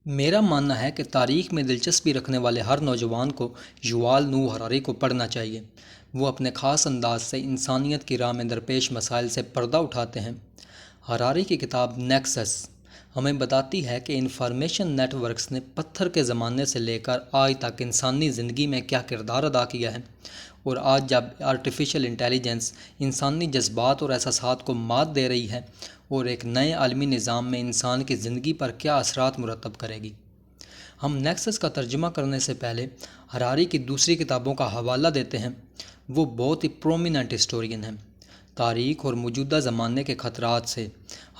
میرا ماننا ہے کہ تاریخ میں دلچسپی رکھنے والے ہر نوجوان کو یووال نوح ہراری کو پڑھنا چاہیے۔ وہ اپنے خاص انداز سے انسانیت کی راہ میں درپیش مسائل سے پردہ اٹھاتے ہیں۔ ہراری کی کتاب نیکسس ہمیں بتاتی ہے کہ انفارمیشن نیٹ ورکس نے پتھر کے زمانے سے لے کر آج تک انسانی زندگی میں کیا کردار ادا کیا ہے، اور آج جب آرٹیفیشل انٹیلیجنس انسانی جذبات اور احساسات کو مات دے رہی ہے اور ایک نئے عالمی نظام میں انسان کی زندگی پر کیا اثرات مرتب کرے گی۔ ہم نیکسس کا ترجمہ کرنے سے پہلے ہراری کی دوسری کتابوں کا حوالہ دیتے ہیں۔ وہ بہت ہی پرومیننٹ ہسٹورین ہیں۔ تاریخ اور موجودہ زمانے کے خطرات سے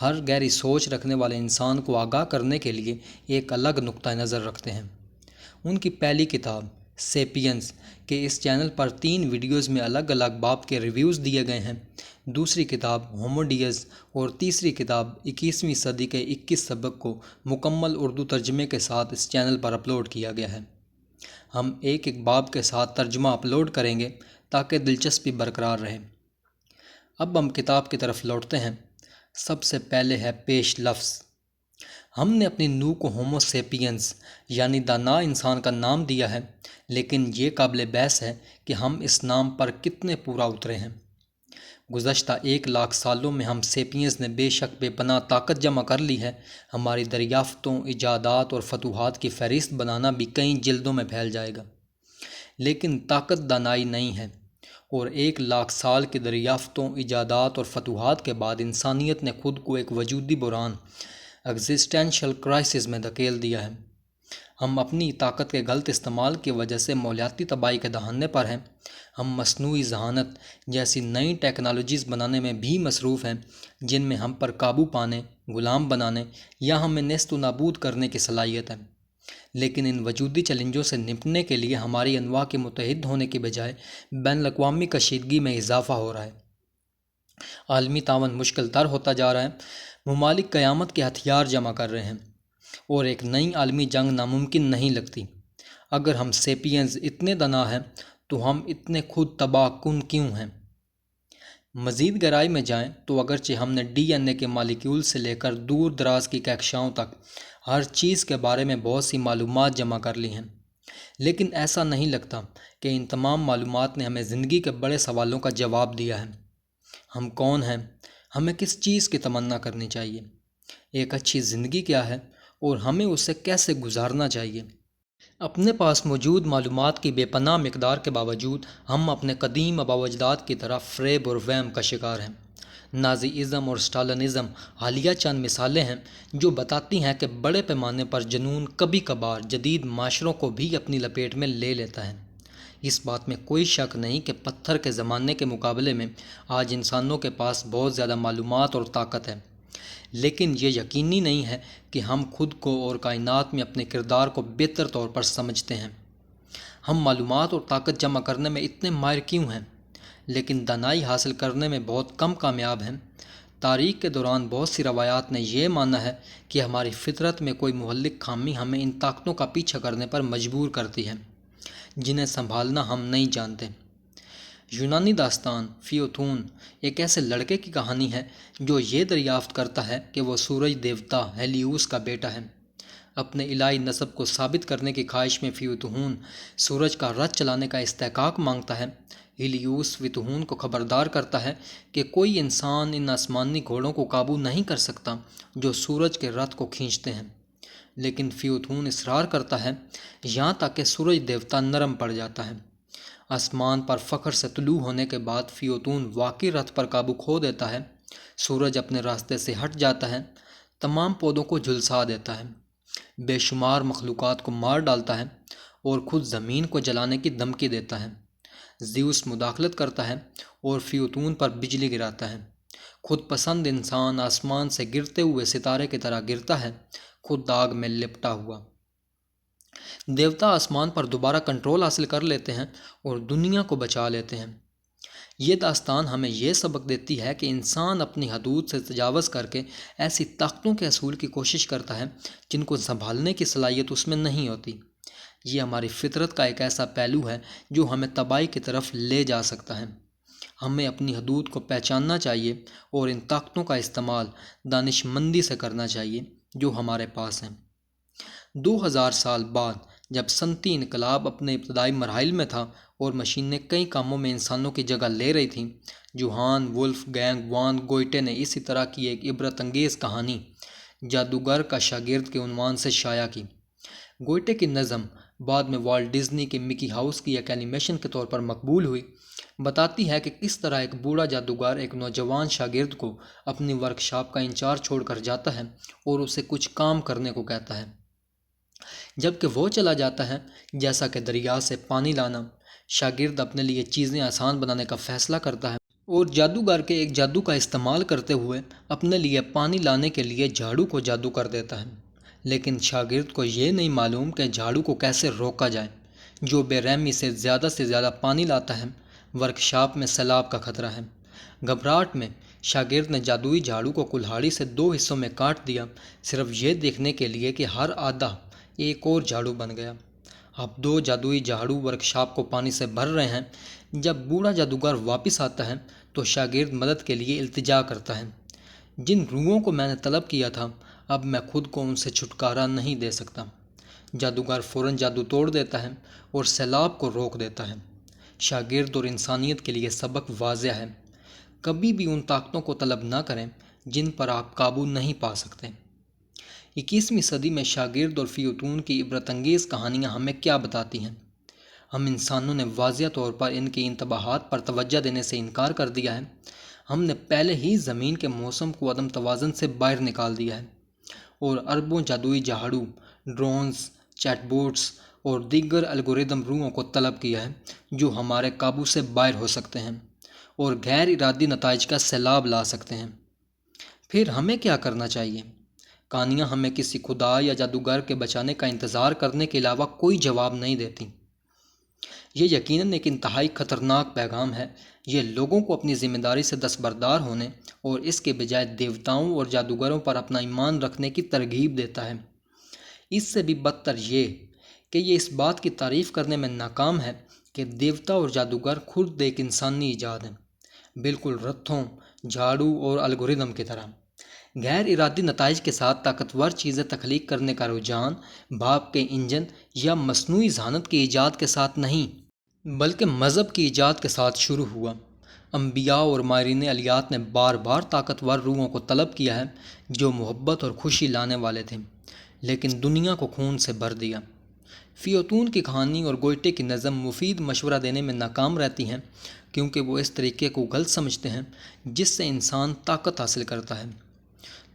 ہر گہری سوچ رکھنے والے انسان کو آگاہ کرنے کے لیے ایک الگ نقطہ نظر رکھتے ہیں۔ ان کی پہلی کتاب سیپینز کے اس چینل پر 3 ویڈیوز میں الگ الگ باب کے ریویوز دیے گئے ہیں۔ دوسری کتاب ہومو ڈیز اور تیسری کتاب 21ویں صدی کے 21 سبق کو مکمل اردو ترجمے کے ساتھ اس چینل پر اپلوڈ کیا گیا ہے۔ ہم ایک ایک باب کے ساتھ ترجمہ اپلوڈ کریں گے تاکہ دلچسپی برقرار رہے۔ اب ہم کتاب کی طرف لوٹتے ہیں۔ سب سے پہلے ہے پیش لفظ۔ ہم نے اپنی نوح کو ہومو سیپینز یعنی دانا انسان کا نام دیا ہے، لیکن یہ قابل بحث ہے کہ ہم اس نام پر کتنے پورا اترے ہیں۔ گزشتہ 1,00,000 سالوں میں ہم سیپینز نے بے شک بے پناہ طاقت جمع کر لی ہے۔ ہماری دریافتوں، ایجادات اور فتوحات کی فہرست بنانا بھی کئی جلدوں میں پھیل جائے گا۔ لیکن طاقت دانائی نہیں ہے، اور 1,00,000 سال کی دریافتوں، ایجادات اور فتوحات کے بعد انسانیت نے خود کو ایک وجودی بحران ایگزسٹینشل کرائسس میں دھکیل دیا ہے۔ ہم اپنی طاقت کے غلط استعمال کی وجہ سے ماحولیاتی تباہی کے دہانے پر ہیں۔ ہم مصنوعی ذہانت جیسی نئی ٹیکنالوجیز بنانے میں بھی مصروف ہیں، جن میں ہم پر قابو پانے، غلام بنانے یا ہمیں نیست و نابود کرنے کی صلاحیت ہے۔ لیکن ان وجودی چیلنجوں سے نمٹنے کے لیے ہماری انواع کے متحد ہونے کی بجائے بین الاقوامی کشیدگی میں اضافہ ہو رہا ہے۔ عالمی تعاون مشکل تر ہوتا جا رہا ہے۔ ممالک قیامت کے ہتھیار جمع کر رہے ہیں، اور ایک نئی عالمی جنگ ناممکن نہیں لگتی۔ اگر ہم سیپینز اتنے دانا ہیں تو ہم اتنے خود تباہ کن کیوں ہیں؟ مزید گہرائی میں جائیں تو اگرچہ ہم نے ڈی این اے کے مالیکیول سے لے کر دور دراز کی کہکشاؤں تک ہر چیز کے بارے میں بہت سی معلومات جمع کر لی ہیں، لیکن ایسا نہیں لگتا کہ ان تمام معلومات نے ہمیں زندگی کے بڑے سوالوں کا جواب دیا ہے۔ ہم کون ہیں؟ ہمیں کس چیز کی تمنا کرنی چاہیے؟ ایک اچھی زندگی کیا ہے اور ہمیں اسے کیسے گزارنا چاہیے؟ اپنے پاس موجود معلومات کی بے پناہ مقدار کے باوجود ہم اپنے قدیم آباء و اجداد کی طرح فریب اور وہم کا شکار ہیں۔ نازی ازم اور اسٹالنزم حالیہ چند مثالیں ہیں جو بتاتی ہیں کہ بڑے پیمانے پر جنون کبھی کبھار جدید معاشروں کو بھی اپنی لپیٹ میں لے لیتا ہے۔ اس بات میں کوئی شک نہیں کہ پتھر کے زمانے کے مقابلے میں آج انسانوں کے پاس بہت زیادہ معلومات اور طاقت ہے، لیکن یہ یقینی نہیں ہے کہ ہم خود کو اور کائنات میں اپنے کردار کو بہتر طور پر سمجھتے ہیں۔ ہم معلومات اور طاقت جمع کرنے میں اتنے ماہر کیوں ہیں، لیکن دانائی حاصل کرنے میں بہت کم کامیاب ہیں؟ تاریخ کے دوران بہت سی روایات نے یہ مانا ہے کہ ہماری فطرت میں کوئی مہلک خامی ہمیں ان طاقتوں کا پیچھا کرنے پر مجبور کرتی ہے، جنہیں سنبھالنا ہم نہیں جانتے۔ یونانی داستان فیوتھون ایک ایسے لڑکے کی کہانی ہے جو یہ دریافت کرتا ہے کہ وہ سورج دیوتا ہیلیوس کا بیٹا ہے۔ اپنے الہی نسب کو ثابت کرنے کی خواہش میں فیوتھون سورج کا رتھ چلانے کا استحقاق مانگتا ہے۔ ہیلیوس فیوتھون کو خبردار کرتا ہے کہ کوئی انسان ان آسمانی گھوڑوں کو قابو نہیں کر سکتا جو سورج کے رتھ کو کھینچتے ہیں، لیکن فیوتھون اصرار کرتا ہے، یہاں تک کہ سورج دیوتا نرم پڑ جاتا ہے۔ آسمان پر فخر سے طلوع ہونے کے بعد فیوتھون واقعی رتھ پر قابو کھو دیتا ہے۔ سورج اپنے راستے سے ہٹ جاتا ہے، تمام پودوں کو جھلسا دیتا ہے، بے شمار مخلوقات کو مار ڈالتا ہے اور خود زمین کو جلانے کی دھمکی دیتا ہے۔ زیوس مداخلت کرتا ہے اور فیوتھون پر بجلی گراتا ہے۔ خود پسند انسان آسمان سے گرتے ہوئے ستارے کی طرح گرتا ہے، خود آگ میں لپٹا ہوا۔ دیوتا آسمان پر دوبارہ کنٹرول حاصل کر لیتے ہیں اور دنیا کو بچا لیتے ہیں۔ یہ داستان ہمیں یہ سبق دیتی ہے کہ انسان اپنی حدود سے تجاوز کر کے ایسی طاقتوں کے حصول کی کوشش کرتا ہے جن کو سنبھالنے کی صلاحیت اس میں نہیں ہوتی۔ یہ ہماری فطرت کا ایک ایسا پہلو ہے جو ہمیں تباہی کی طرف لے جا سکتا ہے۔ ہمیں اپنی حدود کو پہچاننا چاہیے اور ان طاقتوں کا استعمال دانش مندی سے کرنا چاہیے جو ہمارے پاس ہیں۔ 2000 سال بعد جب صنعتی انقلاب اپنے ابتدائی مراحل میں تھا اور مشینیں کئی کاموں میں انسانوں کی جگہ لے رہی تھیں، جوہان وولف گینگ وان گوئٹے نے اسی طرح کی ایک عبرت انگیز کہانی جادوگر کا شاگرد کے عنوان سے شائع کی۔ گوئٹے کی نظم بعد میں والٹ ڈزنی کے مکی ہاؤس کی ایک اینیمیشن کے طور پر مقبول ہوئی، بتاتی ہے کہ کس طرح ایک بوڑھا جادوگر ایک نوجوان شاگرد کو اپنی ورکشاپ کا انچارج چھوڑ کر جاتا ہے اور اسے کچھ کام کرنے کو کہتا ہے۔ جب کہ وہ چلا جاتا ہے، جیسا کہ دریا سے پانی لانا، شاگرد اپنے لیے چیزیں آسان بنانے کا فیصلہ کرتا ہے اور جادوگر کے ایک جادو کا استعمال کرتے ہوئے اپنے لیے پانی لانے کے لیے جھاڑو کو جادو کر دیتا ہے۔ لیکن شاگرد کو یہ نہیں معلوم کہ جھاڑو کو کیسے روکا جائے، جو بے رحمی سے زیادہ پانی لاتا ہے۔ ورکشاپ میں سیلاب کا خطرہ ہے۔ گھبراہٹ میں شاگرد نے جادوئی جھاڑو کو کلہاڑی سے 2 حصوں میں کاٹ دیا، صرف یہ دیکھنے کے لیے کہ ہر آدھا ایک اور جھاڑو بن گیا۔ اب 2 جادوئی جھاڑو ورکشاپ کو پانی سے بھر رہے ہیں۔ جب بوڑھا جادوگر واپس آتا ہے تو شاگرد مدد کے لیے التجا کرتا ہے۔ جن روحوں کو میں نے طلب کیا تھا، اب میں خود کو ان سے چھٹکارا نہیں دے سکتا۔ جادوگر فوراً جادو توڑ دیتا ہے اور سیلاب کو روک دیتا ہے۔ شاگرد اور انسانیت کے لیے سبق واضح ہے: کبھی بھی ان طاقتوں کو طلب نہ کریں جن پر آپ قابو نہیں پا سکتے۔ 21ویں صدی میں شاگرد اور فیوتون کی عبرت انگیز کہانیاں ہمیں کیا بتاتی ہیں؟ ہم انسانوں نے واضح طور پر ان کے انتباہات پر توجہ دینے سے انکار کر دیا ہے۔ ہم نے پہلے ہی زمین کے موسم کو عدم توازن سے باہر نکال دیا ہے اور اربوں جادوئی جھاڑو، ڈرونز، چیٹ بوٹس اور دیگر الگوریدم روحوں کو طلب کیا ہے جو ہمارے قابو سے باہر ہو سکتے ہیں اور غیر ارادی نتائج کا سیلاب لا سکتے ہیں۔ پھر ہمیں کیا کرنا چاہیے؟ کہانیاں ہمیں کسی خدا یا جادوگر کے بچانے کا انتظار کرنے کے علاوہ کوئی جواب نہیں دیتی۔ یہ یقیناً ایک انتہائی خطرناک پیغام ہے۔ یہ لوگوں کو اپنی ذمہ داری سے دستبردار ہونے اور اس کے بجائے دیوتاؤں اور جادوگروں پر اپنا ایمان رکھنے کی ترغیب دیتا ہے۔ اس سے بھی بدتر یہ کہ یہ اس بات کی تعریف کرنے میں ناکام ہے کہ دیوتا اور جادوگر خود ایک انسانی ایجاد ہیں، بالکل رتھوں، جھاڑو اور الگوریدم کی طرح۔ غیر ارادی نتائج کے ساتھ طاقتور چیزیں تخلیق کرنے کا رجحان بھاپ کے انجن یا مصنوعی ذہانت کی ایجاد کے ساتھ نہیں، بلکہ مذہب کی ایجاد کے ساتھ شروع ہوا۔ انبیاء اور ماہرین الہیات نے بار بار طاقتور روحوں کو طلب کیا ہے جو محبت اور خوشی لانے والے تھے، لیکن دنیا کو خون سے بھر دیا۔ فیوتون کی کہانی اور گوئٹے کی نظم مفید مشورہ دینے میں ناکام رہتی ہیں کیونکہ وہ اس طریقے کو غلط سمجھتے ہیں جس سے انسان طاقت حاصل کرتا ہے۔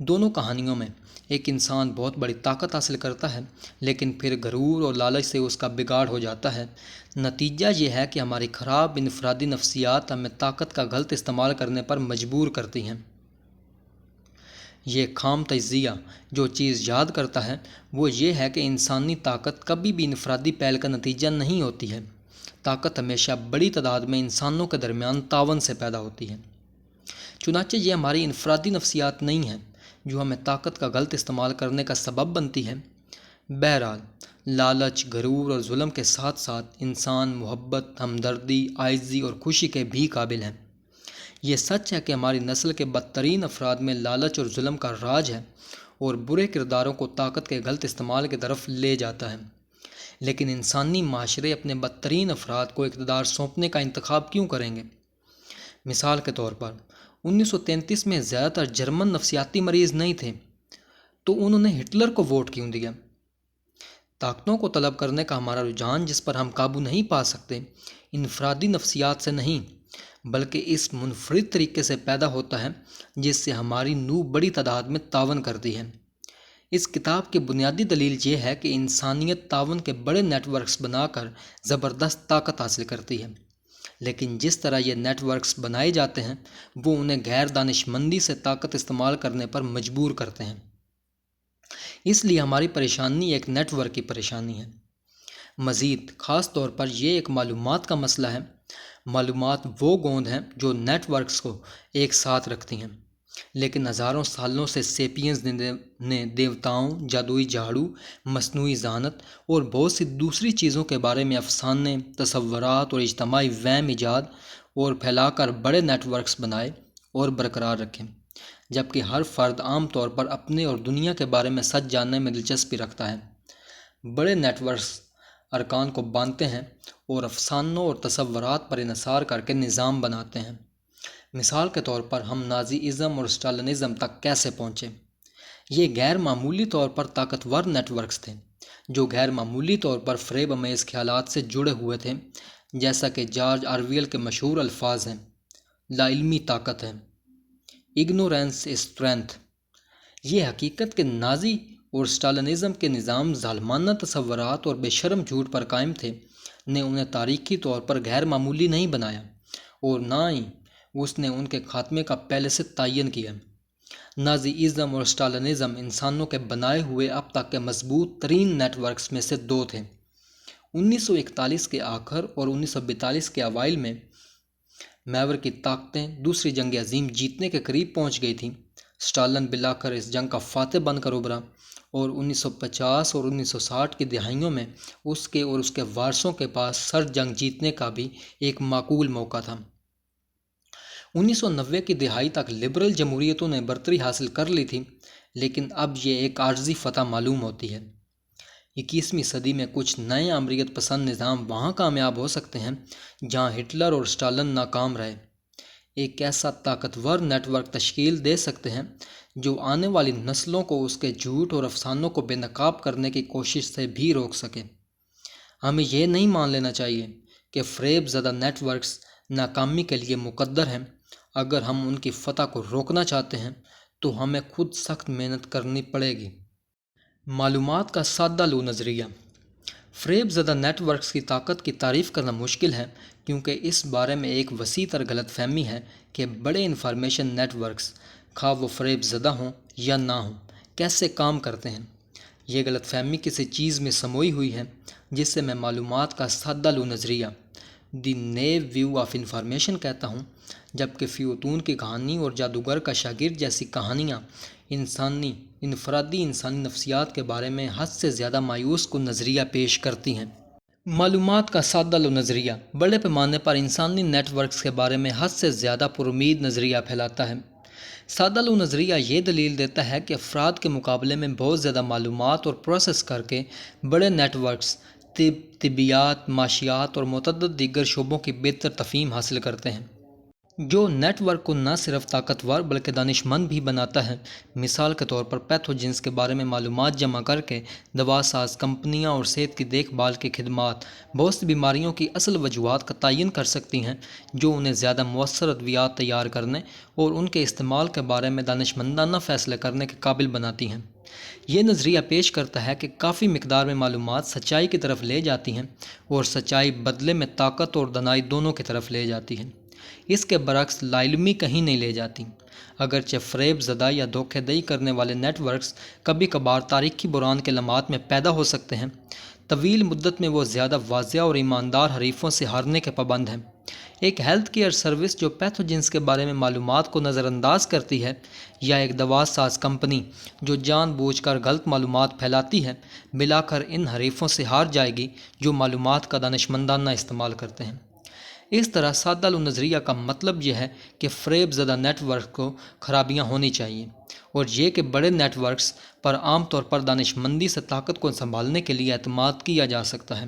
دونوں کہانیوں میں ایک انسان بہت بڑی طاقت حاصل کرتا ہے لیکن پھر غرور اور لالچ سے اس کا بگاڑ ہو جاتا ہے۔ نتیجہ یہ ہے کہ ہماری خراب انفرادی نفسیات ہمیں طاقت کا غلط استعمال کرنے پر مجبور کرتی ہیں۔ یہ خام تجزیہ جو چیز یاد کرتا ہے وہ یہ ہے کہ انسانی طاقت کبھی بھی انفرادی پہل کا نتیجہ نہیں ہوتی ہے۔ طاقت ہمیشہ بڑی تعداد میں انسانوں کے درمیان تعاون سے پیدا ہوتی ہے۔ چنانچہ یہ ہماری انفرادی نفسیات نہیں ہیں جو ہمیں طاقت کا غلط استعمال کرنے کا سبب بنتی ہے۔ بہرحال، لالچ، غرور اور ظلم کے ساتھ ساتھ انسان محبت، ہمدردی، عاجزی اور خوشی کے بھی قابل ہے۔ یہ سچ ہے کہ ہماری نسل کے بدترین افراد میں لالچ اور ظلم کا راج ہے اور برے کرداروں کو طاقت کے غلط استعمال کی طرف لے جاتا ہے۔ لیکن انسانی معاشرے اپنے بدترین افراد کو اقتدار سونپنے کا انتخاب کیوں کریں گے؟ مثال کے طور پر 1933 میں زیادہ تر جرمن نفسیاتی مریض نہیں تھے، تو انہوں نے ہٹلر کو ووٹ کیوں دیا؟ طاقتوں کو طلب کرنے کا ہمارا رجحان جس پر ہم قابو نہیں پا سکتے، انفرادی نفسیات سے نہیں بلکہ اس منفرد طریقے سے پیدا ہوتا ہے جس سے ہماری نوع بڑی تعداد میں تعاون کرتی ہے۔ اس کتاب کی بنیادی دلیل یہ ہے کہ انسانیت تعاون کے بڑے نیٹ ورکس بنا کر زبردست طاقت حاصل کرتی ہے، لیکن جس طرح یہ نیٹ ورکس بنائے جاتے ہیں وہ انہیں غیر دانش مندی سے طاقت استعمال کرنے پر مجبور کرتے ہیں۔ اس لیے ہماری پریشانی ایک نیٹ ورک کی پریشانی ہے۔ مزید خاص طور پر یہ ایک معلومات کا مسئلہ ہے۔ معلومات وہ گوند ہیں جو نیٹ ورکس کو ایک ساتھ رکھتی ہیں، لیکن ہزاروں سالوں سے سیپینز نے دیوتاؤں، جادوئی جھاڑو، مصنوعی ذہانت اور بہت سی دوسری چیزوں کے بارے میں افسانے، تصورات اور اجتماعی وہم ایجاد اور پھیلا کر بڑے نیٹ ورکس بنائے اور برقرار رکھے، جبکہ ہر فرد عام طور پر اپنے اور دنیا کے بارے میں سچ جاننے میں دلچسپی رکھتا ہے۔ بڑے نیٹ ورکس ارکان کو باندھتے ہیں اور افسانوں اور تصورات پر انحصار کر کے نظام بناتے ہیں۔ مثال کے طور پر ہم نازی ازم اور اسٹالنزم تک کیسے پہنچے؟ یہ غیر معمولی طور پر طاقتور نیٹ ورکس تھے جو غیر معمولی طور پر فریب امیز خیالات سے جڑے ہوئے تھے، جیسا کہ جارج آرویل کے مشہور الفاظ ہیں: لا علمی طاقت ہے، اگنورینس اسٹرینتھ۔ یہ حقیقت کہ نازی اور اسٹالنزم کے نظام ظالمانہ تصورات اور بے شرم جھوٹ پر قائم تھے نے انہیں تاریخی طور پر غیر معمولی نہیں بنایا، اور نہ ہی اس نے ان کے خاتمے کا پہلے سے تعین کیا۔ نازی ازم اور اسٹالنزم انسانوں کے بنائے ہوئے اب تک کے مضبوط ترین نیٹ ورکس میں سے دو تھے۔ 1941 کے آخر اور 1942 کے اوائل میں میور کی طاقتیں دوسری جنگ عظیم جیتنے کے قریب پہنچ گئی تھیں۔ اسٹالن بلاکر اس جنگ کا فاتح بن کر ابھرا، اور 1950 اور 1960 کی دہائیوں میں اس کے اور اس کے وارثوں کے پاس سر جنگ جیتنے کا بھی ایک معقول موقع تھا۔ 1990 کی دہائی تک لبرل جمہوریتوں نے برتری حاصل کر لی تھی، لیکن اب یہ ایک عارضی فتح معلوم ہوتی ہے۔ 21ویں صدی میں کچھ نئے عمریت پسند نظام وہاں کامیاب ہو سکتے ہیں جہاں ہٹلر اور اسٹالن ناکام رہے۔ ایک ایسا طاقتور نیٹ ورک تشکیل دے سکتے ہیں جو آنے والی نسلوں کو اس کے جھوٹ اور افسانوں کو بے نقاب کرنے کی کوشش سے بھی روک سکے۔ ہمیں یہ نہیں مان لینا چاہیے کہ فریب زدہ نیٹ ورکس ناکامی کے لیے مقدر ہیں۔ اگر ہم ان کی فتح کو روکنا چاہتے ہیں تو ہمیں خود سخت محنت کرنی پڑے گی۔ معلومات کا سادہ لو نظریہ۔ فریب زدہ نیٹ ورکس کی طاقت کی تعریف کرنا مشکل ہے، کیونکہ اس بارے میں ایک وسیع تر غلط فہمی ہے کہ بڑے انفارمیشن نیٹ ورکس، خواہ وہ فریب زدہ ہوں یا نہ ہوں، کیسے کام کرتے ہیں۔ یہ غلط فہمی کسی چیز میں سموئی ہوئی ہے جسے میں معلومات کا سادہ لو نظریہ، دی نیو ویو آف انفارمیشن کہتا ہوں، جبکہ فیوتون کی کہانی اور جادوگر کا شاگرد جیسی کہانیاں انفرادی انسانی نفسیات کے بارے میں حد سے زیادہ مایوس کن نظریہ پیش کرتی ہیں۔ معلومات کا سادہ لو نظریہ بڑے پیمانے پر انسانی نیٹ ورکس کے بارے میں حد سے زیادہ پرامید نظریہ پھیلاتا ہے۔ سادہ لو نظریہ یہ دلیل دیتا ہے کہ افراد کے مقابلے میں بہت زیادہ معلومات اور پروسیس کر کے بڑے نیٹ ورکس طبیعیات، معاشیات اور متعدد دیگر شعبوں کی بہتر تفہیم حاصل کرتے ہیں۔ جو نیٹ ورک کو نہ صرف طاقتور بلکہ دانش مند بھی بناتا ہے۔ مثال کے طور پر پیتھوجنز کے بارے میں معلومات جمع کر کے دوا ساز کمپنیاں اور صحت کی دیکھ بھال کی خدمات بہت سی بیماریوں کی اصل وجوہات کا تعین کر سکتی ہیں، جو انہیں زیادہ مؤثر ادویات تیار کرنے اور ان کے استعمال کے بارے میں دانش مندانہ فیصلے کرنے کے قابل بناتی ہیں۔ یہ نظریہ پیش کرتا ہے کہ کافی مقدار میں معلومات سچائی کی طرف لے جاتی ہیں، اور سچائی بدلے میں طاقت اور دانائی دونوں کی طرف لے جاتی ہے۔ اس کے برعکس لا علمی کہیں نہیں لے جاتی۔ اگرچہ فریب زدہ یا دھوکہ دہی کرنے والے نیٹ ورکس کبھی کبھار تاریخی بحران کے لمحات میں پیدا ہو سکتے ہیں، طویل مدت میں وہ زیادہ واضح اور ایماندار حریفوں سے ہارنے کے پابند ہیں۔ ایک ہیلتھ کیئر سروس جو پیتھوجنز کے بارے میں معلومات کو نظر انداز کرتی ہے، یا ایک دوا ساز کمپنی جو جان بوجھ کر غلط معلومات پھیلاتی ہے، بالآخر ان حریفوں سے ہار جائے گی جو معلومات کا دانشمندانہ استعمال کرتے ہیں۔ اس طرح سادہ لو نظریہ کا مطلب یہ ہے کہ فریب زدہ نیٹ ورک کو خرابیاں ہونی چاہیے، اور یہ کہ بڑے نیٹ ورکس پر عام طور پر دانش مندی سے طاقت کو سنبھالنے کے لیے اعتماد کیا جا سکتا ہے۔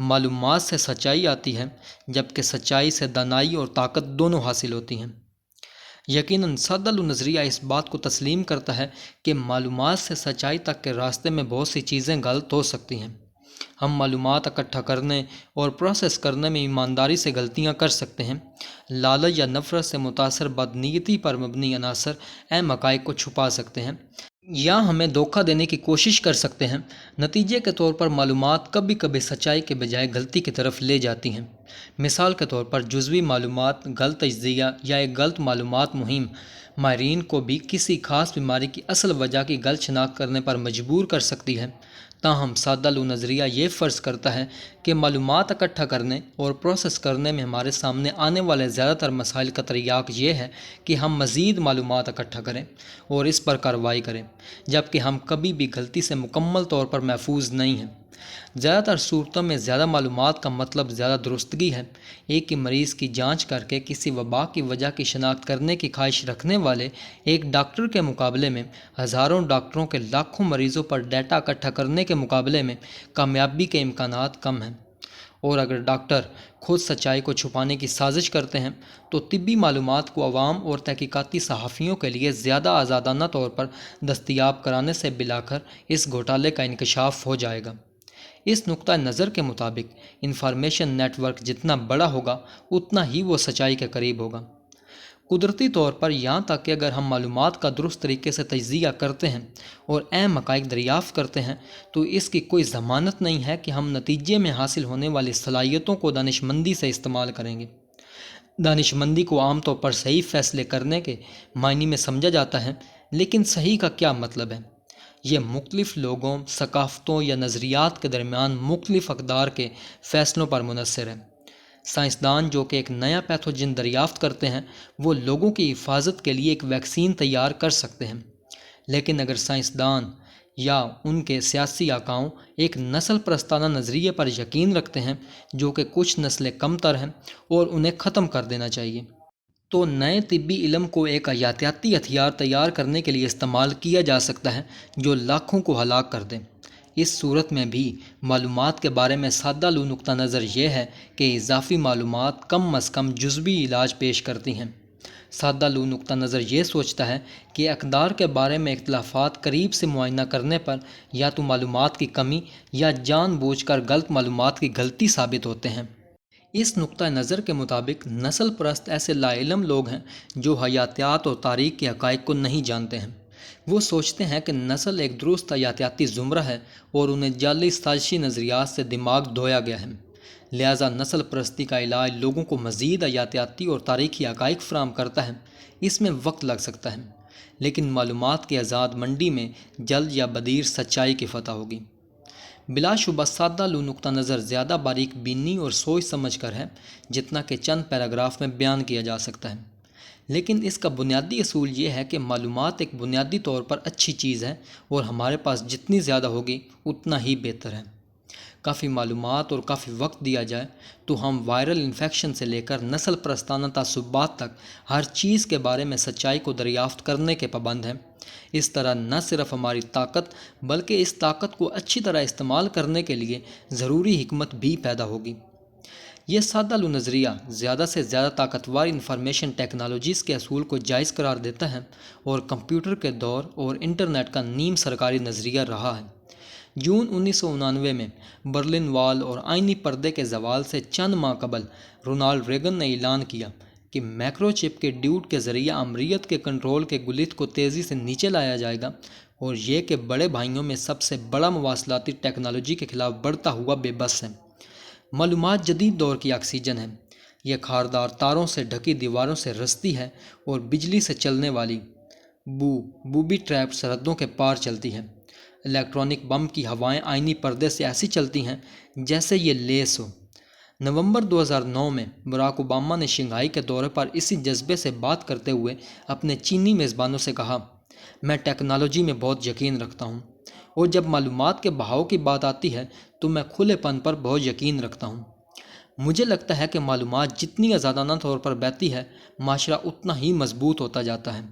معلومات سے سچائی آتی ہے، جبکہ سچائی سے دانائی اور طاقت دونوں حاصل ہوتی ہیں۔ یقیناً سادہ لو نظریہ اس بات کو تسلیم کرتا ہے کہ معلومات سے سچائی تک کے راستے میں بہت سی چیزیں غلط ہو سکتی ہیں۔ ہم معلومات اکٹھا کرنے اور پروسیس کرنے میں ایمانداری سے غلطیاں کر سکتے ہیں، لالچ یا نفرت سے متاثر بدنیتی پر مبنی عناصر اہم حقائق کو چھپا سکتے ہیں، یا ہمیں دھوکہ دینے کی کوشش کر سکتے ہیں۔ نتیجے کے طور پر معلومات کبھی کبھی سچائی کے بجائے غلطی کی طرف لے جاتی ہیں۔ مثال کے طور پر جزوی معلومات، غلط تجزیہ یا ایک غلط معلومات مہم ماہرین کو بھی کسی خاص بیماری کی اصل وجہ کی غلط شناخت کرنے پر مجبور کر سکتی ہے۔ تاہم سادہ لو نظریہ یہ فرض کرتا ہے کہ معلومات اکٹھا کرنے اور پروسیس کرنے میں ہمارے سامنے آنے والے زیادہ تر مسائل کا تریاق یہ ہے کہ ہم مزید معلومات اکٹھا کریں اور اس پر کارروائی کریں، جبکہ ہم کبھی بھی غلطی سے مکمل طور پر محفوظ نہیں ہیں۔ زیادہ تر صورتوں میں زیادہ معلومات کا مطلب زیادہ درستگی ہے۔ ایک ہی مریض کی جانچ کر کے کسی وبا کی وجہ کی شناخت کرنے کی خواہش رکھنے والے ایک ڈاکٹر کے مقابلے میں ہزاروں ڈاکٹروں کے لاکھوں مریضوں پر ڈیٹا اکٹھا کرنے کے مقابلے میں کامیابی کے امکانات کم ہیں۔ اور اگر ڈاکٹر خود سچائی کو چھپانے کی سازش کرتے ہیں تو طبی معلومات کو عوام اور تحقیقاتی صحافیوں کے لیے زیادہ آزادانہ طور پر دستیاب کرانے سے بلاخر اس گھوٹالے کا انکشاف ہو جائے گا۔ اس نقطہ نظر کے مطابق انفارمیشن نیٹ ورک جتنا بڑا ہوگا اتنا ہی وہ سچائی کے قریب ہوگا۔ قدرتی طور پر یہاں تک کہ اگر ہم معلومات کا درست طریقے سے تجزیہ کرتے ہیں اور اہم حقائق دریافت کرتے ہیں تو اس کی کوئی ضمانت نہیں ہے کہ ہم نتیجے میں حاصل ہونے والی صلاحیتوں کو دانشمندی سے استعمال کریں گے۔ دانشمندی کو عام طور پر صحیح فیصلے کرنے کے معنی میں سمجھا جاتا ہے، لیکن صحیح کا کیا مطلب ہے؟ یہ مختلف لوگوں، ثقافتوں یا نظریات کے درمیان مختلف اقدار کے فیصلوں پر منحصر ہے۔ سائنسدان جو کہ ایک نیا پیتھوجن دریافت کرتے ہیں وہ لوگوں کی حفاظت کے لیے ایک ویکسین تیار کر سکتے ہیں، لیکن اگر سائنسدان یا ان کے سیاسی آقاؤں ایک نسل پرستانہ نظریے پر یقین رکھتے ہیں جو کہ کچھ نسلیں کم تر ہیں اور انہیں ختم کر دینا چاہیے، تو نئے طبی علم کو ایک حیاتیاتی ہتھیار تیار کرنے کے لیے استعمال کیا جا سکتا ہے جو لاکھوں کو ہلاک کر دے۔ اس صورت میں بھی معلومات کے بارے میں سادہ لو نقطہ نظر یہ ہے کہ اضافی معلومات کم از کم جزوی علاج پیش کرتی ہیں۔ سادہ لو نقطہ نظر یہ سوچتا ہے کہ اقدار کے بارے میں اختلافات قریب سے معائنہ کرنے پر یا تو معلومات کی کمی یا جان بوجھ کر غلط معلومات کی غلطی ثابت ہوتے ہیں۔ اس نقطہ نظر کے مطابق نسل پرست ایسے لا علم لوگ ہیں جو حیاتیات اور تاریخ کے حقائق کو نہیں جانتے ہیں۔ وہ سوچتے ہیں کہ نسل ایک درست حیاتیاتی زمرہ ہے اور انہیں جعلی سازشی نظریات سے دماغ دھویا گیا ہے، لہٰذا نسل پرستی کا علاج لوگوں کو مزید حیاتیاتی اور تاریخی حقائق فراہم کرتا ہے۔ اس میں وقت لگ سکتا ہے، لیکن معلومات کی آزاد منڈی میں جلد یا بدیر سچائی کی فتح ہوگی۔ بلا شبہ سادہ لو نقطہ نظر زیادہ باریک بینی اور سوچ سمجھ کر ہے جتنا کہ چند پیراگراف میں بیان کیا جا سکتا ہے، لیکن اس کا بنیادی اصول یہ ہے کہ معلومات ایک بنیادی طور پر اچھی چیز ہے اور ہمارے پاس جتنی زیادہ ہوگی اتنا ہی بہتر ہے۔ کافی معلومات اور کافی وقت دیا جائے تو ہم وائرل انفیکشن سے لے کر نسل پرستانہ تعصبات تک ہر چیز کے بارے میں سچائی کو دریافت کرنے کے پابند ہیں۔ اس طرح نہ صرف ہماری طاقت بلکہ اس طاقت کو اچھی طرح استعمال کرنے کے لیے ضروری حکمت بھی پیدا ہوگی۔ یہ سادہ لو نظریہ زیادہ سے زیادہ طاقتور انفارمیشن ٹیکنالوجیز کے اصول کو جائز قرار دیتا ہے اور کمپیوٹر کے دور اور انٹرنیٹ کا نیم سرکاری نظریہ رہا ہے۔ جون 1999 میں برلن وال اور آئینی پردے کے زوال سے چند ماہ قبل رونالڈ ریگن نے اعلان کیا کہ میکرو چپ کے ڈیوڈ کے ذریعہ امریت کے کنٹرول کے گلت کو تیزی سے نیچے لایا جائے گا، اور یہ کہ بڑے بھائیوں میں سب سے بڑا مواصلاتی ٹیکنالوجی کے خلاف بڑھتا ہوا بے بس ہے۔ معلومات جدید دور کی آکسیجن ہے۔ یہ خاردار تاروں سے ڈھکی دیواروں سے رستی ہے اور بجلی سے چلنے والی بوبی ٹریپ سرحدوں کے پار چلتی ہے۔ الیکٹرانک بم کی ہوائیں آئینی پردے سے ایسی چلتی ہیں جیسے یہ لیس ہو۔ نومبر 2009 میں براک اوباما نے شنگھائی کے دورے پر اسی جذبے سے بات کرتے ہوئے اپنے چینی میزبانوں سے کہا، میں ٹیکنالوجی میں بہت یقین رکھتا ہوں، اور جب معلومات کے بہاؤ کی بات آتی ہے تو میں کھلے پن پر بہت یقین رکھتا ہوں۔ مجھے لگتا ہے کہ معلومات جتنی آزادانہ طور پر بہتی ہے، معاشرہ اتنا ہی مضبوط ہوتا جاتا ہے۔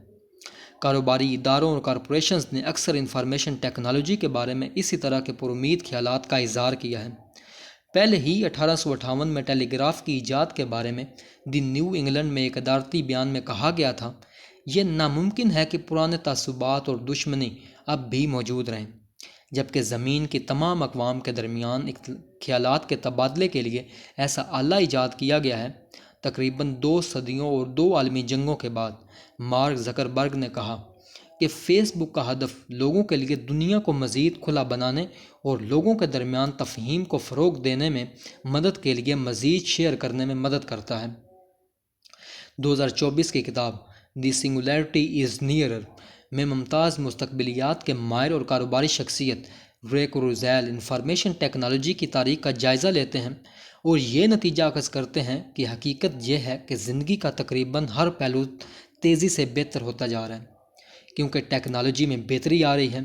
کاروباری اداروں اور کارپوریشنز نے اکثر انفارمیشن ٹیکنالوجی کے بارے میں اسی طرح کے پرامید خیالات کا اظہار کیا ہے۔ پہلے ہی 1858 میں ٹیلی گراف کی ایجاد کے بارے میں دی نیو انگلینڈ میں ایک ادارتی بیان میں کہا گیا تھا، یہ ناممکن ہے کہ پرانے تعصبات اور دشمنی اب بھی موجود رہیں، جبکہ زمین کی تمام اقوام کے درمیان خیالات کے تبادلے کے لیے ایسا آلہ ایجاد کیا گیا ہے۔ تقریباً 2 صدیوں اور 2 عالمی جنگوں کے بعد مارک زکربرگ نے کہا کہ فیس بک کا ہدف لوگوں کے لیے دنیا کو مزید کھلا بنانے اور لوگوں کے درمیان تفہیم کو فروغ دینے میں مدد کے لیے مزید شیئر کرنے میں مدد کرتا ہے۔ 2024 کی کتاب دی سنگولیرٹی از نیئرر میں ممتاز مستقبلیات کے ماہر اور کاروباری شخصیت رے کورزیل انفارمیشن ٹیکنالوجی کی تاریخ کا جائزہ لیتے ہیں اور یہ نتیجہ اخذ کرتے ہیں کہ حقیقت یہ ہے کہ زندگی کا تقریباً ہر پہلو تیزی سے بہتر ہوتا جا رہا ہے، کیونکہ ٹیکنالوجی میں بہتری آ رہی ہے۔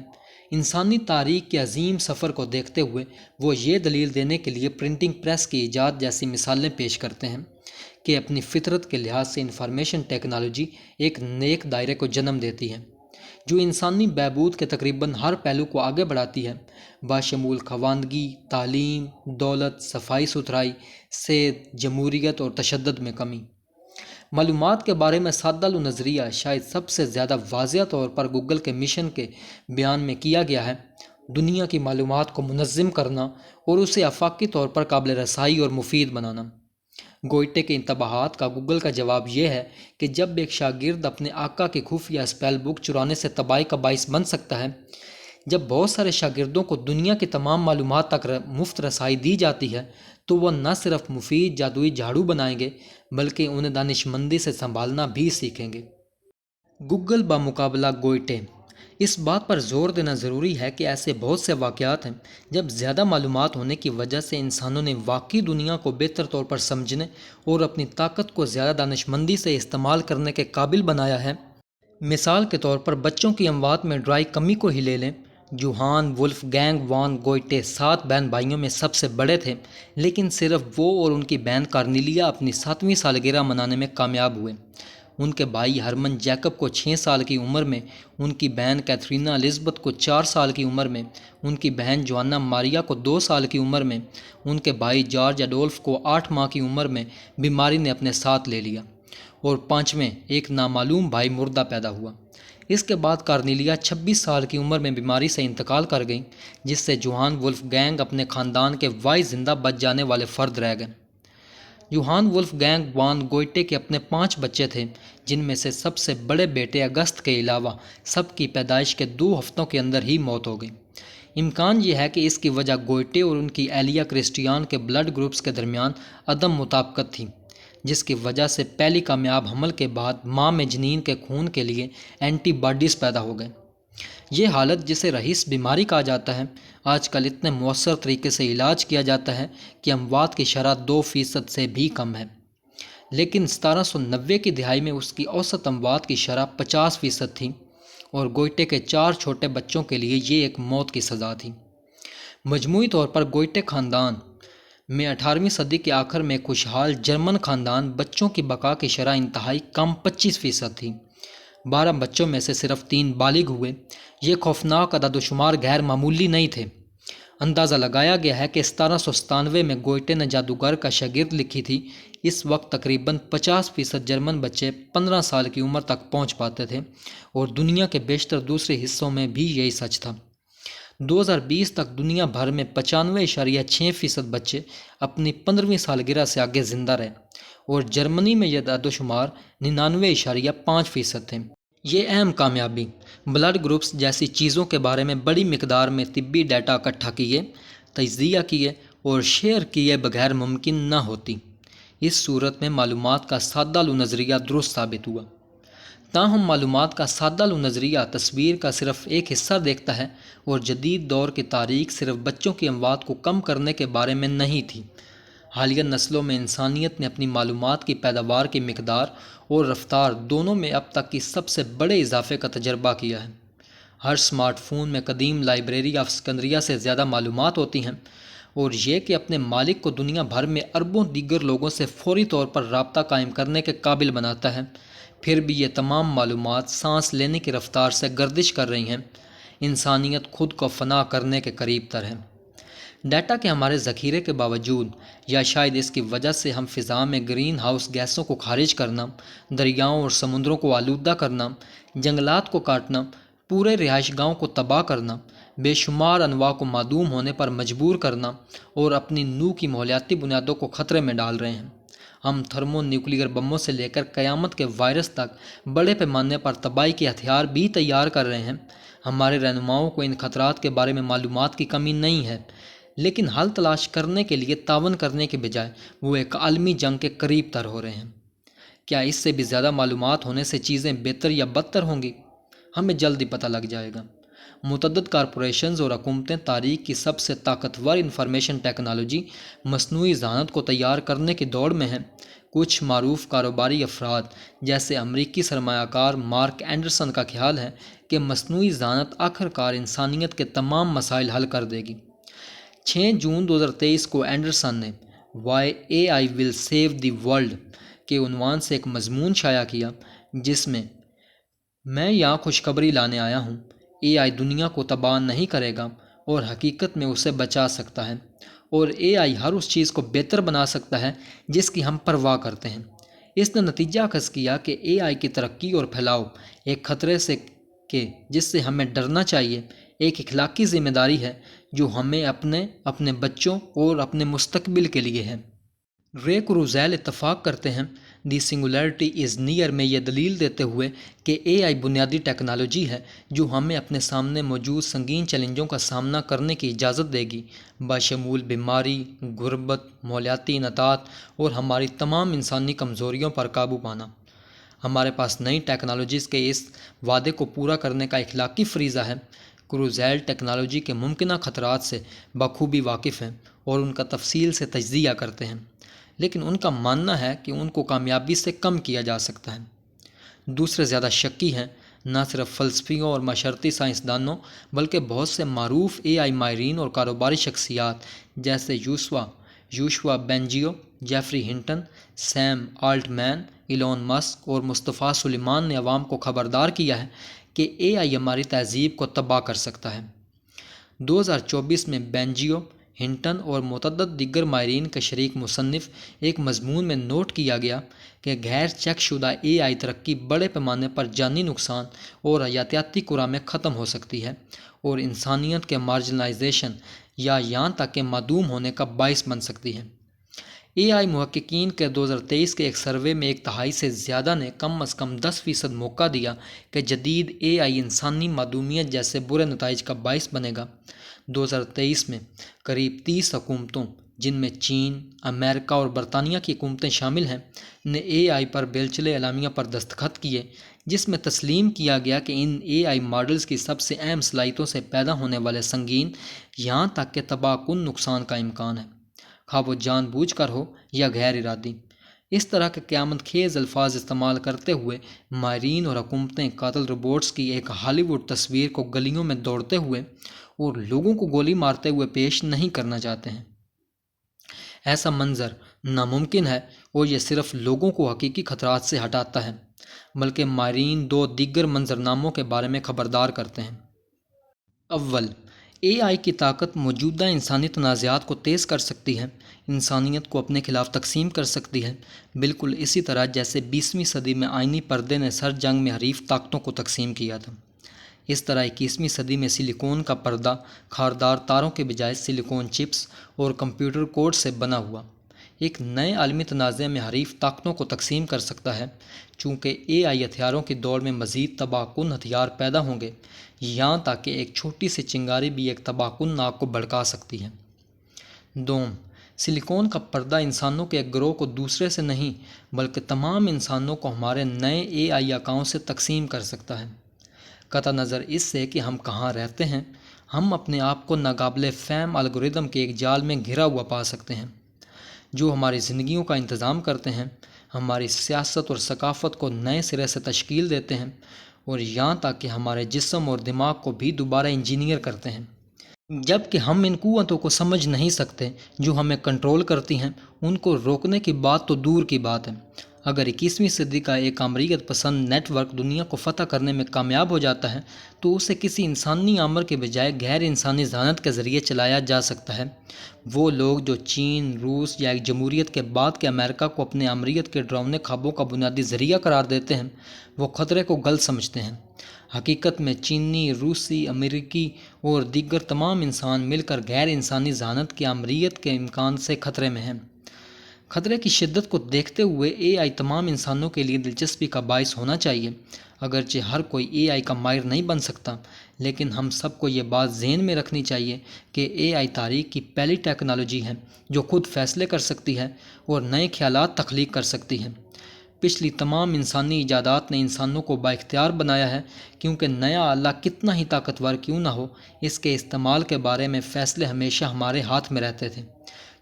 انسانی تاریخ کے عظیم سفر کو دیکھتے ہوئے وہ یہ دلیل دینے کے لیے پرنٹنگ پریس کی ایجاد جیسی مثالیں پیش کرتے ہیں کہ اپنی فطرت کے لحاظ سے انفارمیشن ٹیکنالوجی ایک نیک دائرے کو جنم دیتی ہے جو انسانی بہبود کے تقریباً ہر پہلو کو آگے بڑھاتی ہے، باشمول خواندگی، تعلیم، دولت، صفائی ستھرائی، صحت، جمہوریت اور تشدد میں کمی۔ معلومات کے بارے میں سادہ لو نظریہ شاید سب سے زیادہ واضح طور پر گوگل کے مشن کے بیان میں کیا گیا ہے: دنیا کی معلومات کو منظم کرنا اور اسے آفاقی طور پر قابل رسائی اور مفید بنانا۔ گوئٹے کے انتباہات کا گوگل کا جواب یہ ہے کہ جب ایک شاگرد اپنے آقا کی خفیہ اسپیل بک چرانے سے تباہی کا باعث بن سکتا ہے، جب بہت سارے شاگردوں کو دنیا کی تمام معلومات تک مفت رسائی دی جاتی ہے تو وہ نہ صرف مفید جادوئی جھاڑو بنائیں گے بلکہ انہیں دانشمندی سے سنبھالنا بھی سیکھیں گے۔ Google بمقابلہ Goethe. اس بات پر زور دینا ضروری ہے کہ ایسے بہت سے واقعات ہیں جب زیادہ معلومات ہونے کی وجہ سے انسانوں نے واقعی دنیا کو بہتر طور پر سمجھنے اور اپنی طاقت کو زیادہ دانشمندی سے استعمال کرنے کے قابل بنایا ہے۔ مثال کے طور پر بچوں کی اموات میں ڈرائی کمی کو ہی لے لیں۔ جوہان ولف گینگ وان گوئٹے 7 بہن بھائیوں میں سب سے بڑے تھے، لیکن صرف وہ اور ان کی بہن کارنیلیا اپنی 7ویں سالگرہ منانے میں کامیاب ہوئے۔ ان کے بھائی ہرمن جیکب کو 6 سال کی عمر میں، ان کی بہن کیتھرینا الزبتھ کو 4 سال کی عمر میں، ان کی بہن جوانا ماریا کو 2 سال کی عمر میں، ان کے بھائی جارج اڈولف کو 8 ماہ کی عمر میں بیماری نے اپنے ساتھ لے لیا، اور 5ویں ایک نامعلوم بھائی مردہ پیدا ہوا۔ اس کے بعد کارنیلیا 26 سال کی عمر میں بیماری سے انتقال کر گئیں، جس سے جوہان ولف گینگ اپنے خاندان کے واحد زندہ بچ جانے والے فرد رہ گئے۔ جوہان ولف گینگ وان گوئٹے کے اپنے 5 بچے تھے، جن میں سے سب سے بڑے بیٹے اگست کے علاوہ سب کی پیدائش کے 2 ہفتوں کے اندر ہی موت ہو گئی۔ امکان یہ ہے کہ اس کی وجہ گوئٹے اور ان کی اہلیہ کرسٹیان کے بلڈ گروپس کے درمیان عدم مطابقت تھی، جس کی وجہ سے پہلی کامیاب حمل کے بعد ماں میں جنین کے خون کے لیے اینٹی باڈیز پیدا ہو گئے۔ یہ حالت، جسے رئیس بیماری کہا جاتا ہے، آج کل اتنے مؤثر طریقے سے علاج کیا جاتا ہے کہ اموات کی شرح 2% سے بھی کم ہے، لیکن 1790 کی دہائی میں اس کی اوسط اموات کی شرح 50% تھی، اور گوئٹے کے 4 چھوٹے بچوں کے لیے یہ ایک موت کی سزا تھی۔ مجموعی طور پر گوئٹے خاندان میں 18ویں صدی کے آخر میں خوشحال جرمن خاندان بچوں کی بقا کی شرح انتہائی کم 25% تھی۔ 12 بچوں میں سے صرف 3 بالغ ہوئے۔ یہ خوفناک عدد و شمار غیر معمولی نہیں تھے۔ اندازہ لگایا گیا ہے کہ 1797 میں گوئٹے نے جادوگر کا شاگرد لکھی تھی۔ اس وقت تقریباً 50% جرمن بچے 15 سال کی عمر تک پہنچ پاتے تھے، اور دنیا کے بیشتر دوسرے حصوں میں بھی یہی سچ تھا۔ 2020 تک دنیا بھر میں 95.6% بچے اپنی 15ویں سالگرہ سے آگے زندہ رہے، اور جرمنی میں یہ عدد و شمار 99.5% تھے۔ یہ اہم کامیابی بلڈ گروپس جیسی چیزوں کے بارے میں بڑی مقدار میں طبی ڈیٹا اکٹھا کیے، تجزیہ کیے اور شیئر کیے بغیر ممکن نہ ہوتی۔ اس صورت میں معلومات کا سادہ لو نظریہ درست ثابت ہوا۔ تاہم معلومات کا سادہ لو نظریہ تصویر کا صرف ایک حصہ دیکھتا ہے، اور جدید دور کی تاریخ صرف بچوں کی اموات کو کم کرنے کے بارے میں نہیں تھی۔ حالیہ نسلوں میں انسانیت نے اپنی معلومات کی پیداوار کی مقدار اور رفتار دونوں میں اب تک کی سب سے بڑے اضافے کا تجربہ کیا ہے۔ ہر سمارٹ فون میں قدیم لائبریری آف اسکندریہ سے زیادہ معلومات ہوتی ہیں، اور یہ کہ اپنے مالک کو دنیا بھر میں اربوں دیگر لوگوں سے فوری طور پر رابطہ قائم کرنے کے قابل بناتا ہے۔ پھر بھی یہ تمام معلومات سانس لینے کی رفتار سے گردش کر رہی ہیں۔ انسانیت خود کو فنا کرنے کے قریب تر ہے۔ ڈیٹا کے ہمارے ذخیرے کے باوجود، یا شاید اس کی وجہ سے، ہم فضا میں گرین ہاؤس گیسوں کو خارج کرنا، دریاؤں اور سمندروں کو آلودہ کرنا، جنگلات کو کاٹنا، پورے رہائش گاہوں کو تباہ کرنا، بے شمار انواع کو معدوم ہونے پر مجبور کرنا، اور اپنی نوح کی ماحولیاتی بنیادوں کو خطرے میں ڈال رہے ہیں۔ ہم تھرمو نیوکلیئر بموں سے لے کر قیامت کے وائرس تک بڑے پیمانے پر تباہی کے ہتھیار بھی تیار کر رہے ہیں۔ ہمارے رہنماؤں کو ان خطرات کے بارے میں معلومات کی کمی نہیں ہے، لیکن حل تلاش کرنے کے لیے تعاون کرنے کے بجائے وہ ایک عالمی جنگ کے قریب تر ہو رہے ہیں۔ کیا اس سے بھی زیادہ معلومات ہونے سے چیزیں بہتر یا بدتر ہوں گی؟ ہمیں جلد ہی پتہ لگ جائے گا۔ متعدد کارپوریشنز اور حکومتیں تاریخ کی سب سے طاقتور انفارمیشن ٹیکنالوجی مصنوعی ذہانت کو تیار کرنے کی دوڑ میں ہیں۔ کچھ معروف کاروباری افراد جیسے امریکی سرمایہ کار مارک اینڈرسن کا خیال ہے کہ مصنوعی ذہانت آخرکار انسانیت کے تمام مسائل حل کر دے گی۔ 6 جون 2023 کو اینڈرسن نے why A I will save the world کے عنوان سے ایک مضمون شائع کیا، جس میں یہاں خوشخبری لانے آیا ہوں، اے آئی دنیا کو تباہ نہیں کرے گا اور حقیقت میں اسے بچا سکتا ہے، اور اے آئی ہر اس چیز کو بہتر بنا سکتا ہے جس کی ہم پرواہ کرتے ہیں۔ اس نے نتیجہ اخذ کیا کہ اے آئی کی ترقی اور پھیلاؤ ایک خطرے سے کہ جس سے ہمیں ڈرنا چاہیے، ایک اخلاقی ذمہ داری ہے جو ہمیں اپنے بچوں اور اپنے مستقبل کے لیے ہے۔ رے کروزیل اتفاق کرتے ہیں دی سنگولیرٹی از نیئر میں یہ دلیل دیتے ہوئے کہ اے آئی بنیادی ٹیکنالوجی ہے جو ہمیں اپنے سامنے موجود سنگین چیلنجوں کا سامنا کرنے کی اجازت دے گی، بشمول بیماری، غربت، مالیاتی انحطاط اور ہماری تمام انسانی کمزوریوں پر قابو پانا۔ ہمارے پاس نئی ٹیکنالوجیز کے اس وعدے کو پورا کرنے کا اخلاقی فریضہ ہے۔ کروزیل ٹیکنالوجی کے ممکنہ خطرات سے بخوبی واقف ہیں اور ان کا تفصیل سے تجزیہ کرتے ہیں، لیکن ان کا ماننا ہے کہ ان کو کامیابی سے کم کیا جا سکتا ہے۔ دوسرے زیادہ شکی ہیں، نہ صرف فلسفیوں اور معاشرتی سائنسدانوں بلکہ بہت سے معروف اے آئی ماہرین اور کاروباری شخصیات جیسے یوشوا بینجیو، جیفری ہنٹن، سیم آلٹ مین، ایلون مسک اور مصطفیٰ سلیمان نے عوام کو خبردار کیا ہے کہ اے آئی ہماری تہذیب کو تباہ کر سکتا ہے۔ 2024 میں بینجیو، ہنٹن اور متعدد دیگر ماہرین کے شریک مصنف ایک مضمون میں نوٹ کیا گیا کہ غیر چیک شدہ اے آئی ترقی بڑے پیمانے پر جانی نقصان اور حیاتیاتی قربہ میں ختم ہو سکتی ہے اور انسانیت کے مارجنلائزیشن یا یہاں تک کہ معدوم ہونے کا باعث بن سکتی ہے۔ اے آئی محققین کے 2023 کے ایک سروے میں ایک تہائی سے زیادہ نے کم از کم 10% موقع دیا کہ جدید اے آئی انسانی معدومیت جیسے برے نتائج کا باعث بنے گا۔ 2023 میں قریب 30 حکومتوں، جن میں چین، امریکہ اور برطانیہ کی حکومتیں شامل ہیں، نے اے آئی پر بیلچلے اعلامیہ پر دستخط کیے، جس میں تسلیم کیا گیا کہ ان اے آئی ماڈلز کی سب سے اہم صلاحیتوں سے پیدا ہونے والے سنگین یہاں تک کہ تباہ کن نقصان کا امکان ہے، خواہ وہ جان بوجھ کر ہو یا غیر ارادی۔ اس طرح کے قیامت خیز الفاظ استعمال کرتے ہوئے ماہرین اور حکومتیں قاتل روبوٹس کی ایک ہالی ووڈ تصویر کو گلیوں میں دوڑتے ہوئے اور لوگوں کو گولی مارتے ہوئے پیش نہیں کرنا چاہتے ہیں۔ ایسا منظر ناممکن ہے اور یہ صرف لوگوں کو حقیقی خطرات سے ہٹاتا ہے، بلکہ ماہرین 2 دیگر منظرناموں کے بارے میں خبردار کرتے ہیں۔ اول، اے آئی کی طاقت موجودہ انسانی تنازعات کو تیز کر سکتی ہے، انسانیت کو اپنے خلاف تقسیم کر سکتی ہے، بالکل اسی طرح جیسے 20ویں صدی میں آئینی پردے نے سر جنگ میں حریف طاقتوں کو تقسیم کیا تھا۔ اس طرح 21ویں صدی میں سلیکون کا پردہ خاردار تاروں کے بجائے سلیکون چپس اور کمپیوٹر کوڈ سے بنا ہوا ایک نئے عالمی تنازع میں حریف طاقتوں کو تقسیم کر سکتا ہے۔ چونکہ اے آئی ہتھیاروں کی دوڑ میں مزید تباہ کن ہتھیار پیدا ہوں گے، یہاں تک کہ ایک چھوٹی سی چنگاری بھی ایک تباہ کن آگ کو بھڑکا سکتی ہے۔ دوم، سلیکون کا پردہ انسانوں کے ایک گروہ کو دوسرے سے نہیں بلکہ تمام انسانوں کو ہمارے نئے اے آئی آقاؤں سے تقسیم کر سکتا ہے۔ قطع نظر اس سے کہ ہم کہاں رہتے ہیں، ہم اپنے آپ کو ناقابل فہم الگورتھم کے ایک جال میں گھرا ہوا پا سکتے ہیں، جو ہماری زندگیوں کا انتظام کرتے ہیں، ہماری سیاست اور ثقافت کو نئے سرے سے تشکیل دیتے ہیں اور یہاں تک کہ ہمارے جسم اور دماغ کو بھی دوبارہ انجینئر کرتے ہیں۔ جبکہ ہم ان قوتوں کو سمجھ نہیں سکتے جو ہمیں کنٹرول کرتی ہیں، ان کو روکنے کی بات تو دور کی بات ہے۔ اگر 21ویں صدی کا ایک عمریت پسند نیٹ ورک دنیا کو فتح کرنے میں کامیاب ہو جاتا ہے تو اسے کسی انسانی آمر کے بجائے غیر انسانی ذہانت کے ذریعے چلایا جا سکتا ہے۔ وہ لوگ جو چین، روس یا ایک جمہوریت کے بعد کے امریکہ کو اپنے عمریت کے ڈراؤنے خوابوں کا بنیادی ذریعہ قرار دیتے ہیں، وہ خطرے کو غلط سمجھتے ہیں۔ حقیقت میں چینی، روسی، امریکی اور دیگر تمام انسان مل کر غیر انسانی ذہانت کی عمریت کے امکان سے خطرے میں ہیں۔ خطرے کی شدت کو دیکھتے ہوئے اے آئی تمام انسانوں کے لیے دلچسپی کا باعث ہونا چاہیے۔ اگرچہ ہر کوئی اے آئی کا ماہر نہیں بن سکتا، لیکن ہم سب کو یہ بات ذہن میں رکھنی چاہیے کہ اے آئی تاریخ کی پہلی ٹیکنالوجی ہے جو خود فیصلے کر سکتی ہے اور نئے خیالات تخلیق کر سکتی ہے۔ پچھلی تمام انسانی ایجادات نے انسانوں کو بااختیار بنایا ہے، کیونکہ نیا آلہ کتنا ہی طاقتور کیوں نہ ہو، اس کے استعمال کے بارے میں فیصلے ہمیشہ ہمارے ہاتھ میں رہتے تھے۔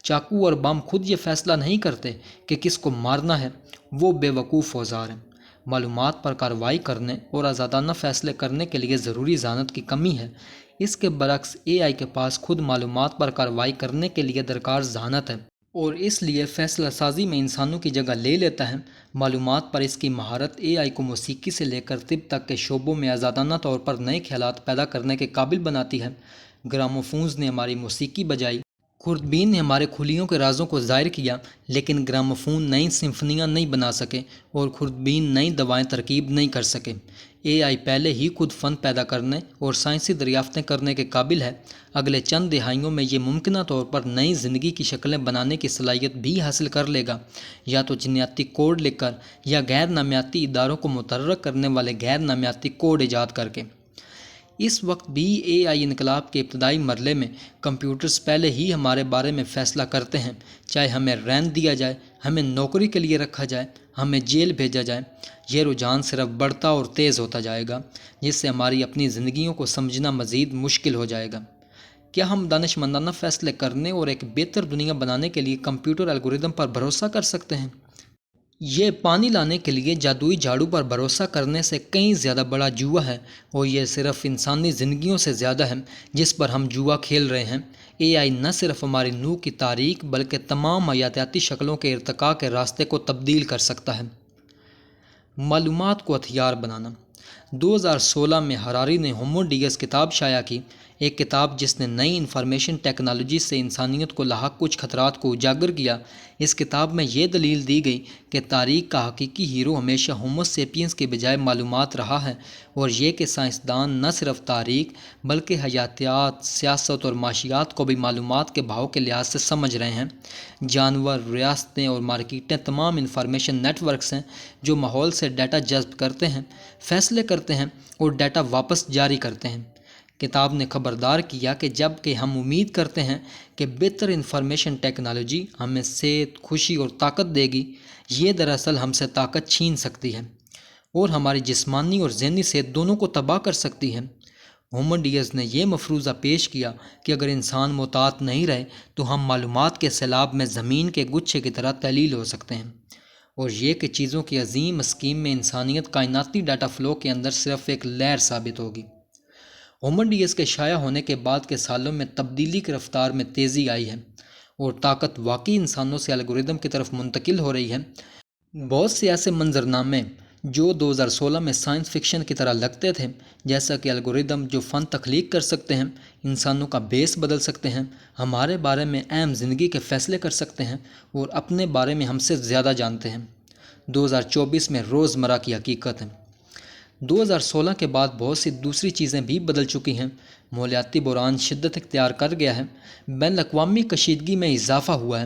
چاقو اور بم خود یہ فیصلہ نہیں کرتے کہ کس کو مارنا ہے، وہ بے وقوف اوزار ہیں۔ معلومات پر کارروائی کرنے اور آزادانہ فیصلے کرنے کے لیے ضروری ذہانت کی کمی ہے۔ اس کے برعکس اے آئی کے پاس خود معلومات پر کارروائی کرنے کے لیے درکار ذہانت ہے، اور اس لیے فیصلہ سازی میں انسانوں کی جگہ لے لیتا ہے۔ معلومات پر اس کی مہارت اے آئی کو موسیقی سے لے کر طب تک کے شعبوں میں آزادانہ طور پر نئے خیالات پیدا کرنے کے قابل بناتی ہے۔ گراموفونز نے ہماری موسیقی بجائی، خوردبین نے ہمارے خلیوں کے رازوں کو ظاہر کیا، لیکن گراموفون نئی سمفنیاں نہیں بنا سکے اور خوردبین نئی دوائیں ترکیب نہیں کر سکے۔ اے آئی پہلے ہی خود فن پیدا کرنے اور سائنسی دریافتیں کرنے کے قابل ہے۔ اگلے چند دہائیوں میں یہ ممکنہ طور پر نئی زندگی کی شکلیں بنانے کی صلاحیت بھی حاصل کر لے گا، یا تو جینیاتی کوڈ لکھ کر یا غیر نامیاتی اداروں کو متحرک کرنے والے غیر نامیاتی کوڈ ایجاد کر کے۔ اس وقت بھی اے آئی انقلاب کے ابتدائی مرحلے میں کمپیوٹرز پہلے ہی ہمارے بارے میں فیصلہ کرتے ہیں، چاہے ہمیں رہن دیا جائے، ہمیں نوکری کے لیے رکھا جائے، ہمیں جیل بھیجا جائے۔ یہ رجحان صرف بڑھتا اور تیز ہوتا جائے گا، جس سے ہماری اپنی زندگیوں کو سمجھنا مزید مشکل ہو جائے گا۔ کیا ہم دانش مندانہ فیصلے کرنے اور ایک بہتر دنیا بنانے کے لیے کمپیوٹر الگورتھم پر بھروسہ کر سکتے ہیں؟ یہ پانی لانے کے لیے جادوئی جھاڑو پر بھروسہ کرنے سے کہیں زیادہ بڑا جوا ہے، اور یہ صرف انسانی زندگیوں سے زیادہ ہے جس پر ہم جوا کھیل رہے ہیں۔ اے آئی نہ صرف ہماری نوع کی تاریخ بلکہ تمام حیاتیاتی شکلوں کے ارتقاء کے راستے کو تبدیل کر سکتا ہے۔ معلومات کو ہتھیار بنانا۔ 2016 میں ہراری نے ہومو ڈیس کتاب شائع کی، ایک کتاب جس نے نئی انفارمیشن ٹیکنالوجی سے انسانیت کو لاحق کچھ خطرات کو اجاگر کیا۔ اس کتاب میں یہ دلیل دی گئی کہ تاریخ کا حقیقی ہیرو ہمیشہ ہومو سیپینز کے بجائے معلومات رہا ہے، اور یہ کہ سائنسدان نہ صرف تاریخ بلکہ حیاتیات، سیاست اور معاشیات کو بھی معلومات کے بہاؤ کے لحاظ سے سمجھ رہے ہیں۔ جانور، ریاستیں اور مارکیٹیں تمام انفارمیشن نیٹ ورکس ہیں جو ماحول سے ڈیٹا جذب کرتے ہیں، فیصلے کرتے ہیں اور ڈیٹا واپس جاری کرتے ہیں۔ کتاب نے خبردار کیا کہ جب کہ ہم امید کرتے ہیں کہ بہتر انفارمیشن ٹیکنالوجی ہمیں صحت، خوشی اور طاقت دے گی، یہ دراصل ہم سے طاقت چھین سکتی ہے اور ہماری جسمانی اور ذہنی صحت دونوں کو تباہ کر سکتی ہے۔ ہومو ڈیس نے یہ مفروضہ پیش کیا کہ اگر انسان محتاط نہیں رہے تو ہم معلومات کے سیلاب میں زمین کے گچھے کی طرح تحلیل ہو سکتے ہیں، اور یہ کہ چیزوں کی عظیم اسکیم میں انسانیت کائناتی ڈیٹا فلو کے اندر صرف ایک لہر ثابت ہوگی۔ ہومو ڈیس کے شائع ہونے کے بعد کے سالوں میں تبدیلی کی رفتار میں تیزی آئی ہے، اور طاقت واقعی انسانوں سے الگورتھم کی طرف منتقل ہو رہی ہے۔ بہت سے ایسے منظرنامے جو 2016 میں سائنس فکشن کی طرح لگتے تھے، جیسا کہ الگورتھم جو فن تخلیق کر سکتے ہیں، انسانوں کا بیس بدل سکتے ہیں، ہمارے بارے میں اہم زندگی کے فیصلے کر سکتے ہیں اور اپنے بارے میں ہم سے زیادہ جانتے ہیں، 2024 میں روزمرہ کی حقیقت ہے۔ 2016 کے بعد بہت سی دوسری چیزیں بھی بدل چکی ہیں۔ مالیاتی بحران شدت اختیار کر گیا ہے، بین الاقوامی کشیدگی میں اضافہ ہوا ہے،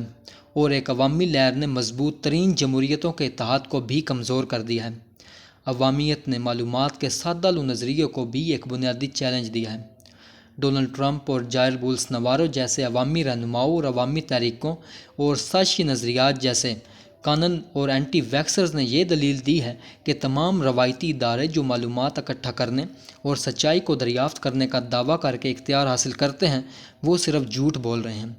اور ایک عوامی لہر نے مضبوط ترین جمہوریتوں کے اتحاد کو بھی کمزور کر دیا ہے۔ عوامیت نے معلومات کے سادہ لو نظریے کو بھی ایک بنیادی چیلنج دیا ہے۔ ڈونلڈ ٹرمپ اور جائر بولسنارو جیسے عوامی رہنماؤں اور عوامی تحریکوں اور سازشی نظریات جیسے کانن اور اینٹی ویکسرز نے یہ دلیل دی ہے کہ تمام روایتی ادارے جو معلومات اکٹھا کرنے اور سچائی کو دریافت کرنے کا دعویٰ کر کے اختیار حاصل کرتے ہیں، وہ صرف جھوٹ بول رہے ہیں۔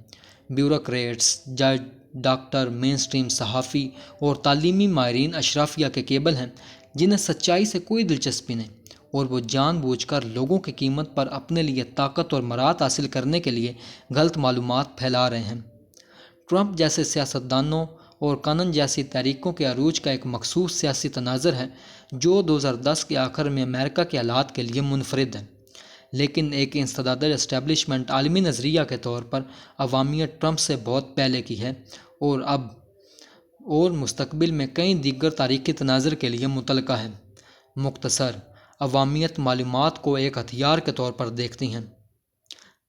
بیوروکریٹس، جج، ڈاکٹر، مین سٹریم صحافی اور تعلیمی ماہرین اشرافیہ کے کیبل ہیں جنہیں سچائی سے کوئی دلچسپی نہیں، اور وہ جان بوجھ کر لوگوں کی قیمت پر اپنے لیے طاقت اور مراعات حاصل کرنے کے لیے غلط معلومات پھیلا رہے ہیں۔ ٹرمپ جیسے سیاستدانوں اور کانن جیسی تحریکوں کے عروج کا ایک مخصوص سیاسی تناظر ہے جو 2010 کے آخر میں امریکہ کے حالات کے لیے منفرد ہے، لیکن ایک انسداد اسٹیبلشمنٹ عالمی نظریہ کے طور پر عوامیت ٹرمپ سے بہت پہلے کی ہے، اور اب اور مستقبل میں کئی دیگر تاریخی تناظر کے لیے متعلقہ ہے۔ مختصر، عوامیت معلومات کو ایک ہتھیار کے طور پر دیکھتی ہیں۔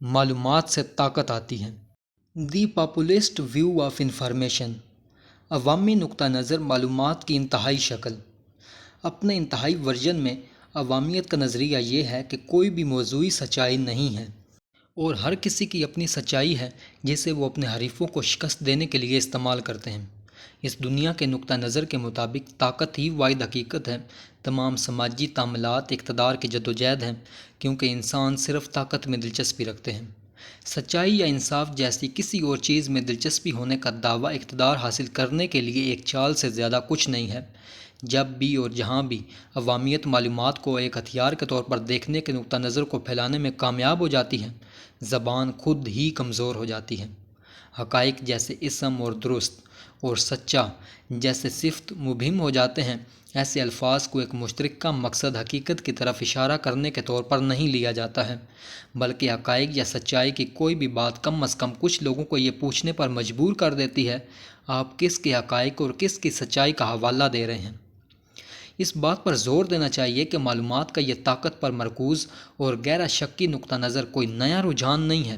معلومات سے طاقت آتی ہے۔ دی پاپولسٹ ویو آف انفارمیشن، عوامی نقطہ نظر معلومات کی انتہائی شکل۔ اپنے انتہائی ورژن میں عوامیت کا نظریہ یہ ہے کہ کوئی بھی موضوعی سچائی نہیں ہے، اور ہر کسی کی اپنی سچائی ہے جسے وہ اپنے حریفوں کو شکست دینے کے لیے استعمال کرتے ہیں۔ اس دنیا کے نقطہ نظر کے مطابق طاقت ہی واحد حقیقت ہے۔ تمام سماجی تعاملات اقتدار کی جدوجہد ہیں، کیونکہ انسان صرف طاقت میں دلچسپی رکھتے ہیں۔ سچائی یا انصاف جیسی کسی اور چیز میں دلچسپی ہونے کا دعویٰ اقتدار حاصل کرنے کے لیے ایک چال سے زیادہ کچھ نہیں ہے۔ جب بھی اور جہاں بھی عوامیت معلومات کو ایک ہتھیار کے طور پر دیکھنے کے نقطہ نظر کو پھیلانے میں کامیاب ہو جاتی ہے، زبان خود ہی کمزور ہو جاتی ہے۔ حقائق جیسے اسم اور درست اور سچا جیسے صفت مبہم ہو جاتے ہیں۔ ایسے الفاظ کو ایک مشترکہ مقصد حقیقت کی طرف اشارہ کرنے کے طور پر نہیں لیا جاتا ہے، بلکہ حقائق یا سچائی کی کوئی بھی بات کم از کم کچھ لوگوں کو یہ پوچھنے پر مجبور کر دیتی ہے، آپ کس کے حقائق اور کس کی سچائی کا حوالہ دے رہے ہیں۔ اس بات پر زور دینا چاہیے کہ معلومات کا یہ طاقت پر مرکوز اور گہرا شکی نقطہ نظر کوئی نیا رجحان نہیں ہے،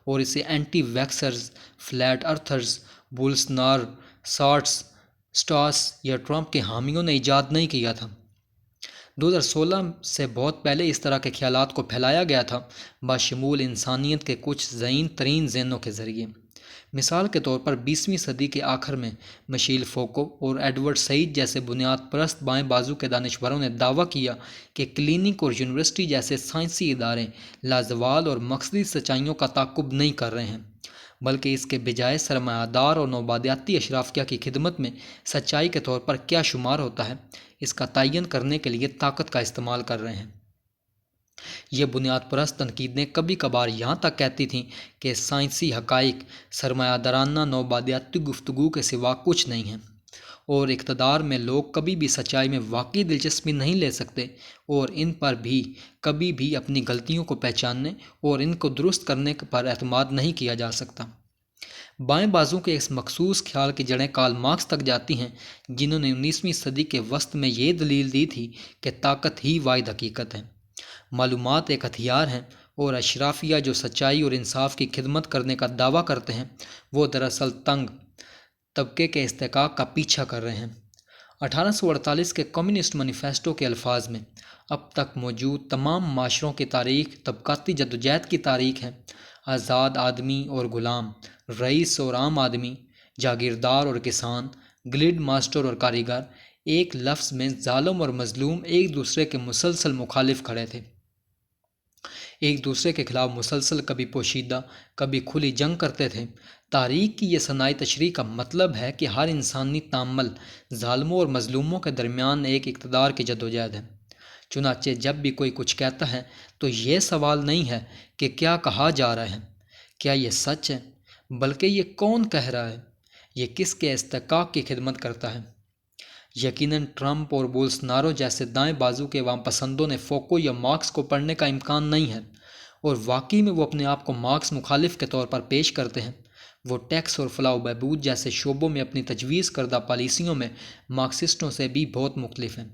اور اسے اینٹی ویکسرز، فلیٹ ارتھرز، بولسنار، سٹاس یا ٹرمپ کے حامیوں نے ایجاد نہیں کیا تھا۔ 2016 سے بہت پہلے اس طرح کے خیالات کو پھیلایا گیا تھا، بشمول انسانیت کے کچھ ذہین ترین ذہنوں کے ذریعے۔ مثال کے طور پر 20ویں صدی کے آخر میں مشیل فوکو اور ایڈورڈ سعید جیسے بنیاد پرست بائیں بازو کے دانشوروں نے دعویٰ کیا کہ کلینک اور یونیورسٹی جیسے سائنسی ادارے لازوال اور مقصدی سچائیوں کا تعاقب نہیں کر رہے ہیں، بلکہ اس کے بجائے سرمایہ دار اور نوبادیاتی اشرافیہ کی خدمت میں سچائی کے طور پر کیا شمار ہوتا ہے، اس کا تعین کرنے کے لیے طاقت کا استعمال کر رہے ہیں۔ یہ بنیاد پرست تنقیدیں کبھی کبھار یہاں تک کہتی تھیں کہ سائنسی حقائق سرمایہ دارانہ نوبادیاتی گفتگو کے سوا کچھ نہیں ہیں، اور اقتدار میں لوگ کبھی بھی سچائی میں واقعی دلچسپی نہیں لے سکتے، اور ان پر بھی کبھی بھی اپنی غلطیوں کو پہچاننے اور ان کو درست کرنے پر اعتماد نہیں کیا جا سکتا۔ بائیں بازو کے اس مخصوص خیال کی جڑیں کارل مارکس تک جاتی ہیں، جنہوں نے 19ویں صدی کے وسط میں یہ دلیل دی تھی کہ طاقت ہی واحد حقیقت ہے، معلومات ایک ہتھیار ہیں، اور اشرافیہ جو سچائی اور انصاف کی خدمت کرنے کا دعویٰ کرتے ہیں، وہ دراصل تنگ طبقے کے استحقاق کا پیچھا کر رہے ہیں۔ 1848 کے کمیونسٹ مینیفیسٹو کے الفاظ میں، اب تک موجود تمام معاشروں کی تاریخ طبقاتی جدوجہد کی تاریخ ہے۔ آزاد آدمی اور غلام، رئیس اور عام آدمی، جاگیردار اور کسان، گلڈ ماسٹر اور کاریگر، ایک لفظ میں ظالم اور مظلوم ایک دوسرے کے مسلسل مخالف کھڑے تھے، ایک دوسرے کے خلاف مسلسل کبھی پوشیدہ کبھی کھلی جنگ کرتے تھے۔ تاریخ کی یہ ثنائی تشریح کا مطلب ہے کہ ہر انسانی تعامل ظالموں اور مظلوموں کے درمیان ایک اقتدار کی جدوجہد ہے۔ چنانچہ جب بھی کوئی کچھ کہتا ہے تو یہ سوال نہیں ہے کہ کیا کہا جا رہا ہے، کیا یہ سچ ہے، بلکہ یہ کون کہہ رہا ہے، یہ کس کے استحقاق کی خدمت کرتا ہے۔ یقیناً ٹرمپ اور بولسنارو جیسے دائیں بازو کے عوام پسندوں نے فوکو یا مارکس کو پڑھنے کا امکان نہیں ہے، اور واقعی میں وہ اپنے آپ کو مارکس مخالف کے طور پر پیش کرتے ہیں۔ وہ ٹیکس اور فلاح و بہبود جیسے شعبوں میں اپنی تجویز کردہ پالیسیوں میں مارکسسٹوں سے بھی بہت مختلف ہیں،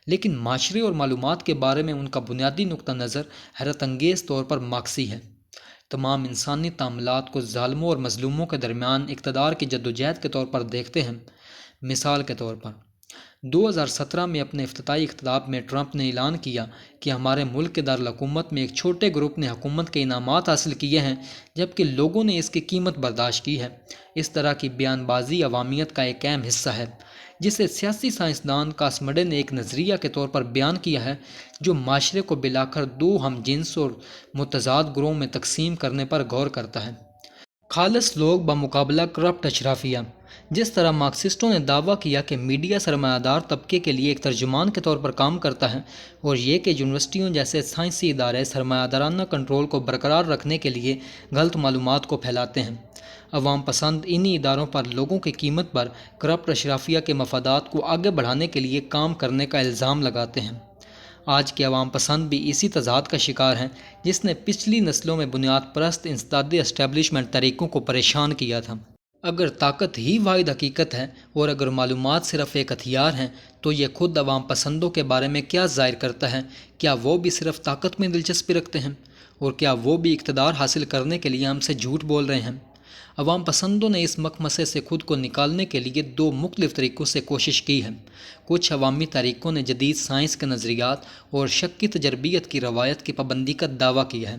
لیکن معاشرے اور معلومات کے بارے میں ان کا بنیادی نقطہ نظر حیرت انگیز طور پر مارکسی ہے۔ تمام انسانی تعاملات کو ظالموں اور مظلوموں کے درمیان اقتدار کی جدوجہد کے طور پر دیکھتے ہیں۔ مثال کے طور پر 2017 میں اپنے افتتاحی خطاب میں ٹرمپ نے اعلان کیا کہ ہمارے ملک کے دارالحکومت میں ایک چھوٹے گروپ نے حکومت کے انعامات حاصل کیے ہیں، جبکہ لوگوں نے اس کی قیمت برداشت کی ہے۔ اس طرح کی بیان بازی عوامیت کا ایک اہم حصہ ہے، جسے سیاسی سائنسدان کاسمڈے نے ایک نظریہ کے طور پر بیان کیا ہے جو معاشرے کو بلاخر دو ہم جنس اور متضاد گروہوں میں تقسیم کرنے پر غور کرتا ہے۔ خالص لوگ بمقابلہ کرپٹ اشرافیہ۔ جس طرح مارکسسٹوں نے دعویٰ کیا کہ میڈیا سرمایہ دار طبقے کے لیے ایک ترجمان کے طور پر کام کرتا ہے، اور یہ کہ یونیورسٹیوں جیسے سائنسی ادارے سرمایہ دارانہ کنٹرول کو برقرار رکھنے کے لیے غلط معلومات کو پھیلاتے ہیں، عوام پسند انہی اداروں پر لوگوں کی قیمت پر کرپٹ اشرافیہ کے مفادات کو آگے بڑھانے کے لیے کام کرنے کا الزام لگاتے ہیں۔ آج کے عوام پسند بھی اسی تضاد کا شکار ہیں جس نے پچھلی نسلوں میں بنیاد پرست انسدادی اسٹیبلشمنٹ طریقوں کو پریشان کیا تھا۔ اگر طاقت ہی واحد حقیقت ہے اور اگر معلومات صرف ایک ہتھیار ہیں، تو یہ خود عوام پسندوں کے بارے میں کیا ظاہر کرتا ہے؟ کیا وہ بھی صرف طاقت میں دلچسپی رکھتے ہیں؟ اور کیا وہ بھی اقتدار حاصل کرنے کے لیے ہم سے جھوٹ بول رہے ہیں؟ عوام پسندوں نے اس مخمصے سے خود کو نکالنے کے لیے دو مختلف طریقوں سے کوشش کی ہے۔ کچھ عوامی تحریکوں نے جدید سائنس کے نظریات اور شک کی تجربیت کی روایت کی پابندی کا دعویٰ کیا ہے۔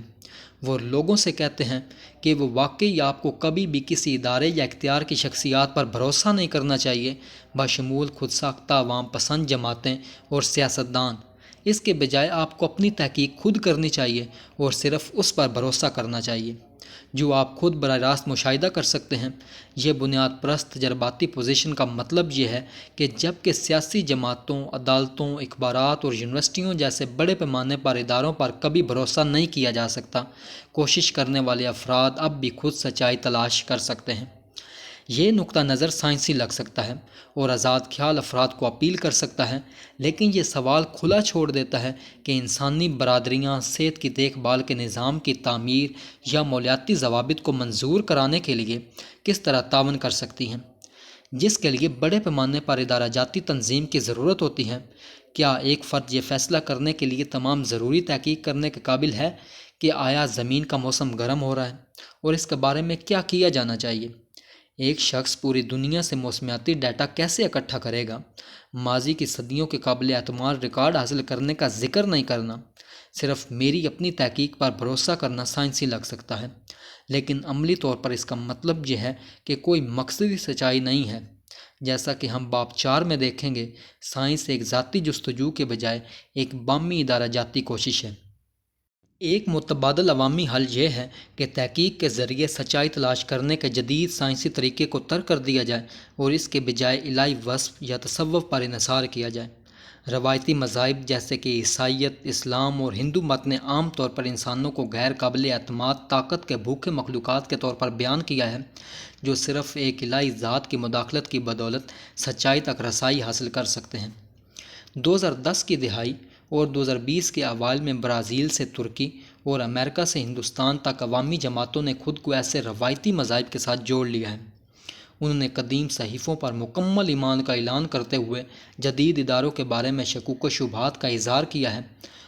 وہ لوگوں سے کہتے ہیں کہ وہ واقعی آپ کو کبھی بھی کسی ادارے یا اختیار کی شخصیات پر بھروسہ نہیں کرنا چاہیے، بشمول خود ساختہ عوام پسند جماعتیں اور سیاستدان۔ اس کے بجائے آپ کو اپنی تحقیق خود کرنی چاہیے اور صرف اس پر بھروسہ کرنا چاہیے جو آپ خود براہ راست مشاہدہ کر سکتے ہیں۔ یہ بنیاد پرست تجرباتی پوزیشن کا مطلب یہ ہے کہ جب کہ سیاسی جماعتوں، عدالتوں، اخبارات اور یونیورسٹیوں جیسے بڑے پیمانے پر اداروں پر کبھی بھروسہ نہیں کیا جا سکتا، کوشش کرنے والے افراد اب بھی خود سچائی تلاش کر سکتے ہیں۔ یہ نقطہ نظر سائنسی لگ سکتا ہے اور آزاد خیال افراد کو اپیل کر سکتا ہے، لیکن یہ سوال کھلا چھوڑ دیتا ہے کہ انسانی برادریاں صحت کی دیکھ بھال کے نظام کی تعمیر یا مالیاتی ضوابط کو منظور کرانے کے لیے کس طرح تعاون کر سکتی ہیں، جس کے لیے بڑے پیمانے پر ادارہ جاتی تنظیم کی ضرورت ہوتی ہے۔ کیا ایک فرد یہ فیصلہ کرنے کے لیے تمام ضروری تحقیق کرنے کے قابل ہے کہ آیا زمین کا موسم گرم ہو رہا ہے اور اس کے بارے میں کیا کیا جانا چاہیے؟ ایک شخص پوری دنیا سے موسمیاتی ڈیٹا کیسے اکٹھا کرے گا؟ ماضی کی صدیوں کے قابل اعتماد ریکارڈ حاصل کرنے کا ذکر نہیں کرنا۔ صرف میری اپنی تحقیق پر بھروسہ کرنا سائنسی لگ سکتا ہے، لیکن عملی طور پر اس کا مطلب یہ ہے کہ کوئی مقصدی سچائی نہیں ہے۔ جیسا کہ ہم باب 4 میں دیکھیں گے، سائنس ایک ذاتی جستجو کے بجائے ایک باہمی ادارہ جاتی کوشش ہے۔ ایک متبادل عوامی حل یہ ہے کہ تحقیق کے ذریعے سچائی تلاش کرنے کے جدید سائنسی طریقے کو ترک کر دیا جائے اور اس کے بجائے الہی وصف یا تصوف پر انحصار کیا جائے۔ روایتی مذاہب جیسے کہ عیسائیت، اسلام اور ہندو مت نے عام طور پر انسانوں کو غیر قابل اعتماد طاقت کے بھوکے مخلوقات کے طور پر بیان کیا ہے، جو صرف ایک الہی ذات کی مداخلت کی بدولت سچائی تک رسائی حاصل کر سکتے ہیں۔ 2010 کی دہائی اور 2020 کے اوائل میں برازیل سے ترکی اور امریکہ سے ہندوستان تک عوامی جماعتوں نے خود کو ایسے روایتی مذاہب کے ساتھ جوڑ لیا ہے۔ انہوں نے قدیم صحیفوں پر مکمل ایمان کا اعلان کرتے ہوئے جدید اداروں کے بارے میں شکوک و شبہات کا اظہار کیا ہے۔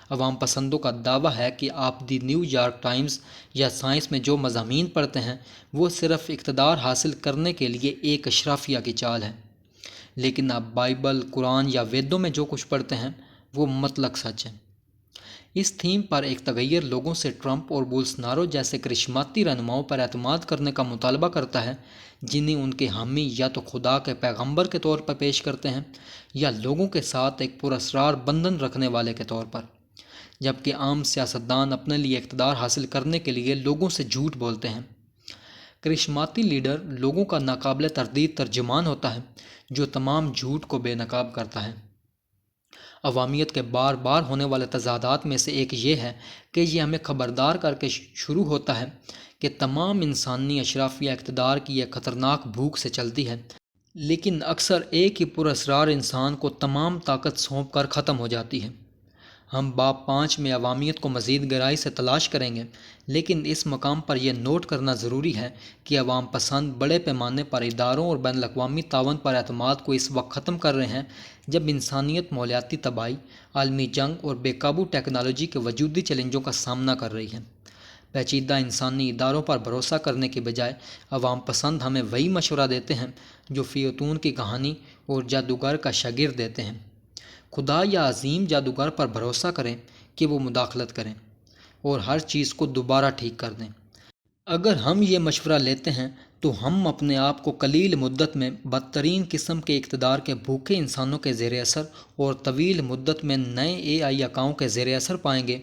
عوام پسندوں کا دعویٰ ہے کہ آپ دی نیو یارک ٹائمز یا سائنس میں جو مضامین پڑھتے ہیں وہ صرف اقتدار حاصل کرنے کے لیے ایک اشرافیہ کی چال ہے، لیکن آپ بائبل، قرآن یا ویدوں میں جو کچھ پڑھتے ہیں وہ مطلق سچ ہے۔ اس تھیم پر ایک تغیر لوگوں سے ٹرمپ اور بولسنارو جیسے کرشماتی رہنماؤں پر اعتماد کرنے کا مطالبہ کرتا ہے، جنہیں ان کے حامی یا تو خدا کے پیغمبر کے طور پر پیش کرتے ہیں یا لوگوں کے ساتھ ایک پراسرار بندھن رکھنے والے کے طور پر، جبکہ عام سیاستدان اپنے لیے اقتدار حاصل کرنے کے لیے لوگوں سے جھوٹ بولتے ہیں۔ کرشماتی لیڈر لوگوں کا ناقابل تردید ترجمان ہوتا ہے جو تمام جھوٹ کو بے نقاب کرتا ہے۔ عوامیت کے بار بار ہونے والے تضادات میں سے ایک یہ ہے کہ یہ ہمیں خبردار کر کے شروع ہوتا ہے کہ تمام انسانی اشرافیہ اقتدار کی ایک خطرناک بھوک سے چلتی ہے، لیکن اکثر ایک ہی پراسرار انسان کو تمام طاقت سونپ کر ختم ہو جاتی ہے۔ ہم باب 5 میں عوامیت کو مزید گہرائی سے تلاش کریں گے، لیکن اس مقام پر یہ نوٹ کرنا ضروری ہے کہ عوام پسند بڑے پیمانے پر اداروں اور بین الاقوامی تعاون پر اعتماد کو اس وقت ختم کر رہے ہیں جب انسانیت مالیاتی تباہی، عالمی جنگ اور بے قابو ٹیکنالوجی کے وجودی چیلنجوں کا سامنا کر رہی ہے۔ پیچیدہ انسانی اداروں پر بھروسہ کرنے کے بجائے عوام پسند ہمیں وہی مشورہ دیتے ہیں جو فیوتون کی کہانی اور جادوگر کا شاگرد دیتے ہیں: خدا یا عظیم جادوگر پر بھروسہ کریں کہ وہ مداخلت کریں اور ہر چیز کو دوبارہ ٹھیک کر دیں۔ اگر ہم یہ مشورہ لیتے ہیں تو ہم اپنے آپ کو قلیل مدت میں بدترین قسم کے اقتدار کے بھوکے انسانوں کے زیر اثر اور طویل مدت میں نئے AI اکاؤں کے زیر اثر پائیں گے،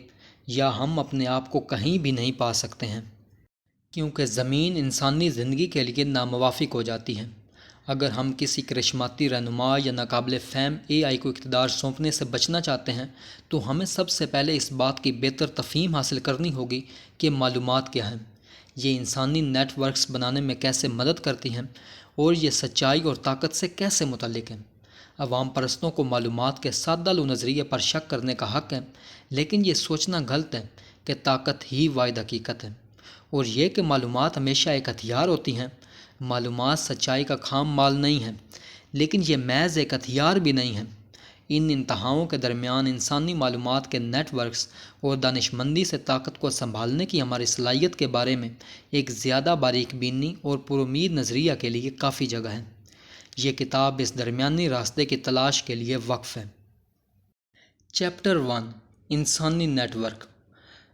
یا ہم اپنے آپ کو کہیں بھی نہیں پا سکتے ہیں، کیونکہ زمین انسانی زندگی کے لیے ناموافق ہو جاتی ہے۔ اگر ہم کسی کرشماتی رہنما یا ناقابل فہم AI کو اقتدار سونپنے سے بچنا چاہتے ہیں تو ہمیں سب سے پہلے اس بات کی بہتر تفہیم حاصل کرنی ہوگی کہ معلومات کیا ہیں، یہ انسانی نیٹ ورکس بنانے میں کیسے مدد کرتی ہیں اور یہ سچائی اور طاقت سے کیسے متعلق ہیں۔ عوام پرستوں کو معلومات کے سادہ لو نظریے پر شک کرنے کا حق ہے، لیکن یہ سوچنا غلط ہے کہ طاقت ہی واحد حقیقت ہے، اور یہ کہ معلومات ہمیشہ ایک ہتھیار ہوتی ہیں۔ معلومات سچائی کا خام مال نہیں ہے، لیکن یہ محض ایک ہتھیار بھی نہیں ہے۔ ان انتہاؤں کے درمیان انسانی معلومات کے نیٹ ورکس اور دانشمندی سے طاقت کو سنبھالنے کی ہماری صلاحیت کے بارے میں ایک زیادہ باریک بینی اور پرامید نظریہ کے لیے کافی جگہ ہے۔ یہ کتاب اس درمیانی راستے کی تلاش کے لیے وقف ہے۔ چیپٹر 1: انسانی نیٹ ورک۔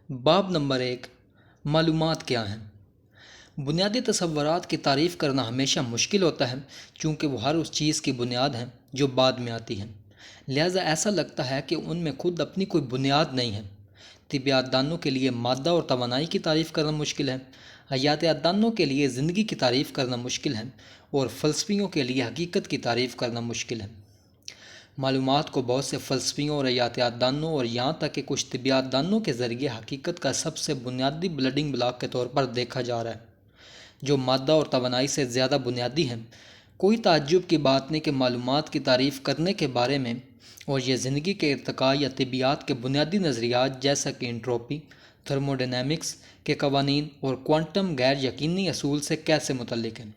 باب نمبر 1: معلومات کیا ہیں؟ بنیادی تصورات کی تعریف کرنا ہمیشہ مشکل ہوتا ہے، چونکہ وہ ہر اس چیز کی بنیاد ہیں جو بعد میں آتی ہے۔ لہٰذا ایسا لگتا ہے کہ ان میں خود اپنی کوئی بنیاد نہیں ہے۔ طبیعیات دانوں کے لیے مادہ اور توانائی کی تعریف کرنا مشکل ہے، حیاتیات دانوں کے لیے زندگی کی تعریف کرنا مشکل ہے، اور فلسفیوں کے لیے حقیقت کی تعریف کرنا مشکل ہے۔ معلومات کو بہت سے فلسفیوں اور حیاتیات دانوں اور یہاں تک کہ کچھ طبیعیات دانوں کے ذریعے حقیقت کا سب سے بنیادی بلڈنگ بلاک کے طور پر دیکھا جا رہا ہے، جو مادہ اور توانائی سے زیادہ بنیادی ہیں۔ کوئی تعجب کی بات نہیں کہ معلومات کی تعریف کرنے کے بارے میں اور یہ زندگی کے ارتقاء یا طبیعیات کے بنیادی نظریات جیسا کہ انٹروپی، تھرموڈینامکس کے قوانین اور کوانٹم غیر یقینی اصول سے کیسے متعلق ہیں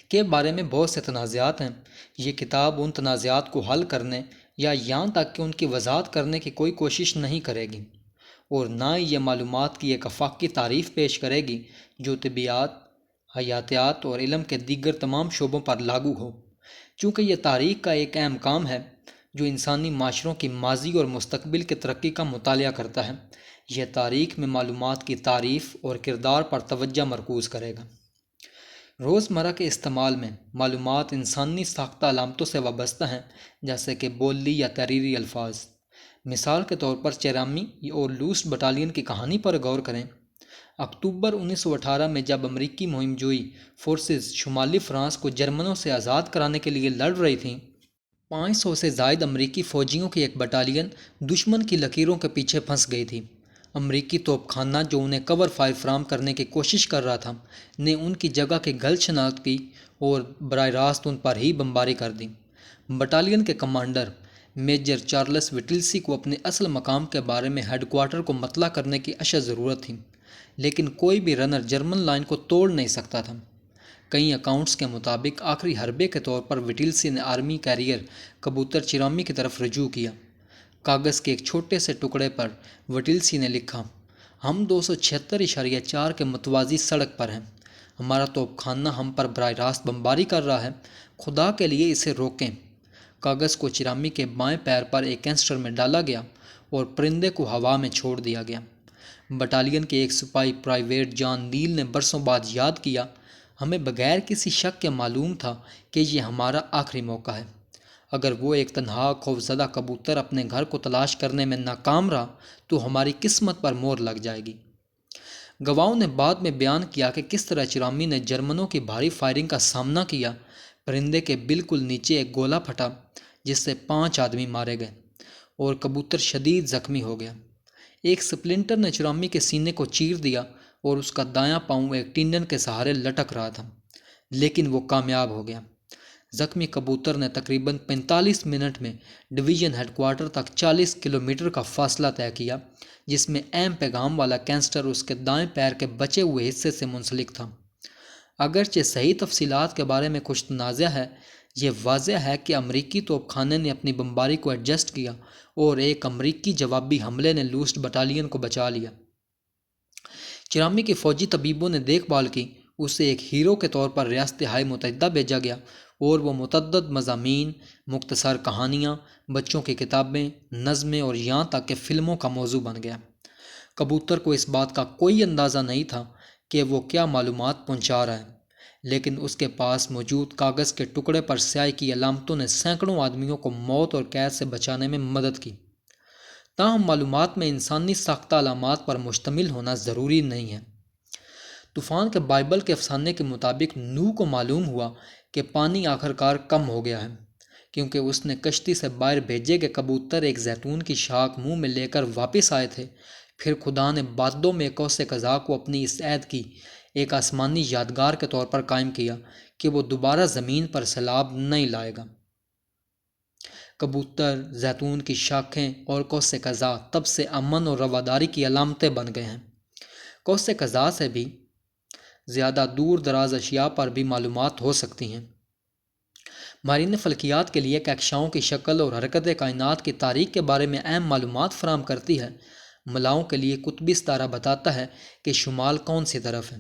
کے بارے میں بہت سے تنازعات ہیں۔ یہ کتاب ان تنازعات کو حل کرنے یا یہاں تک کہ ان کی وضاحت کرنے کی کوئی کوشش نہیں کرے گی، اور نہ ہی یہ معلومات کی ایک آفاقی تعریف پیش کرے گی جو طبیعیات، حیاتیات اور علم کے دیگر تمام شعبوں پر لاگو ہو۔ چونکہ یہ تاریخ کا ایک اہم کام ہے جو انسانی معاشروں کی ماضی اور مستقبل کی ترقی کا مطالعہ کرتا ہے، یہ تاریخ میں معلومات کی تعریف اور کردار پر توجہ مرکوز کرے گا۔ روزمرہ کے استعمال میں معلومات انسانی ساختہ علامتوں سے وابستہ ہیں، جیسے کہ بولی یا تحریری الفاظ۔ مثال کے طور پر چیرامی اور لوسٹ بٹالین کی کہانی پر غور کریں۔ اکتوبر 1918 میں جب امریکی مہم جوئی فورسز شمالی فرانس کو جرمنوں سے آزاد کرانے کے لیے لڑ رہی تھیں، 500 سے زائد امریکی فوجیوں کی ایک بٹالین دشمن کی لکیروں کے پیچھے پھنس گئی تھی۔ امریکی توپ خانہ جو انہیں کور فائر فراہم کرنے کی کوشش کر رہا تھا نے ان کی جگہ کی غلط شناخت کی اور براہ راست ان پر ہی بمباری کر دی۔ بٹالین کے کمانڈر میجر چارلس وٹلسی کو اپنے اصل مقام کے بارے میں ہیڈ کوارٹر کو مطلع کرنے کی اشد ضرورت تھی، لیکن کوئی بھی رنر جرمن لائن کو توڑ نہیں سکتا تھا۔ کئی اکاؤنٹس کے مطابق آخری حربے کے طور پر وٹلسی نے آرمی کیریئر کبوتر چرامی کی طرف رجوع کیا۔ کاغذ کے ایک چھوٹے سے ٹکڑے پر وٹلسی نے لکھا، ہم 276.4 کے متوازی سڑک پر ہیں، ہمارا توپ خانہ ہم پر براہ راست بمباری کر رہا ہے، خدا کے لیے اسے روکیں۔ کاغذ کو چرامی کے بائیں پیر پر ایک کینسٹر میں ڈالا گیا اور پرندے کو ہوا میں چھوڑ دیا گیا۔ بٹالین کے ایک سپاہی پرائیویٹ جان نیل نے برسوں بعد یاد کیا، ہمیں بغیر کسی شک کے معلوم تھا کہ یہ ہمارا آخری موقع ہے۔ اگر وہ ایک تنہا خوفزدہ کبوتر اپنے گھر کو تلاش کرنے میں ناکام رہا تو ہماری قسمت پر مہر لگ جائے گی۔ گواہوں نے بعد میں بیان کیا کہ کس طرح چرامی نے جرمنوں کی بھاری فائرنگ کا سامنا کیا۔ پرندے کے بالکل نیچے ایک گولہ پھٹا جس سے 5 آدمی مارے گئے اور کبوتر شدید زخمی ہو گیا۔ ایک سپلنٹر نے چرامی کے سینے کو چیر دیا اور اس کا دایاں پاؤں ایک ٹینڈن کے سہارے لٹک رہا تھا، لیکن وہ کامیاب ہو گیا۔ زخمی کبوتر نے تقریباً 45 منٹ میں ڈویژن ہیڈ کوارٹر تک 40 کلومیٹر کا فاصلہ طے کیا، جس میں اہم پیغام والا کینسٹر اس کے دائیں پیر کے بچے ہوئے حصے سے منسلک تھا۔ اگرچہ صحیح تفصیلات کے بارے میں کچھ تنازع ہے، یہ واضح ہے کہ امریکی توپ خانے نے اپنی بمباری کو ایڈجسٹ کیا اور ایک امریکی جوابی حملے نے لوسٹ بٹالین کو بچا لیا۔ چرامی کے فوجی طبیبوں نے دیکھ بھال کی، اسے ایک ہیرو کے طور پر ریاست ہائے متحدہ بھیجا گیا اور وہ متعدد مضامین، مختصر کہانیاں، بچوں کی کتابیں، نظمیں اور یہاں تک کہ فلموں کا موضوع بن گیا۔ کبوتر کو اس بات کا کوئی اندازہ نہیں تھا کہ وہ کیا معلومات پہنچا رہا ہے، لیکن اس کے پاس موجود کاغذ کے ٹکڑے پر سیاہی کی علامتوں نے سینکڑوں آدمیوں کو موت اور قید سے بچانے میں مدد کی۔ تاہم معلومات میں انسانی ساختہ علامات پر مشتمل ہونا ضروری نہیں ہے۔ طوفان کے بائبل کے افسانے کے مطابق نوح کو معلوم ہوا کہ پانی آخرکار کم ہو گیا ہے، کیونکہ اس نے کشتی سے باہر بھیجے گئے کبوتر ایک زیتون کی شاخ منہ میں لے کر واپس آئے تھے۔ پھر خدا نے بادوں میں قوس قزح کو اپنی اس عہد کی ایک آسمانی یادگار کے طور پر قائم کیا کہ وہ دوبارہ زمین پر سیلاب نہیں لائے گا۔ کبوتر، زیتون کی شاخیں اور قوس قزح تب سے امن اور رواداری کی علامتیں بن گئے ہیں۔ قوس قزح سے بھی زیادہ دور دراز اشیاء پر بھی معلومات ہو سکتی ہیں۔ ماہرین فلکیات کے لیے کہکشاؤں کی شکل اور حرکت کائنات کی تاریخ کے بارے میں اہم معلومات فراہم کرتی ہے۔ ملاؤں کے لیے قطبی ستارہ بتاتا ہے کہ شمال کون سی طرف ہے۔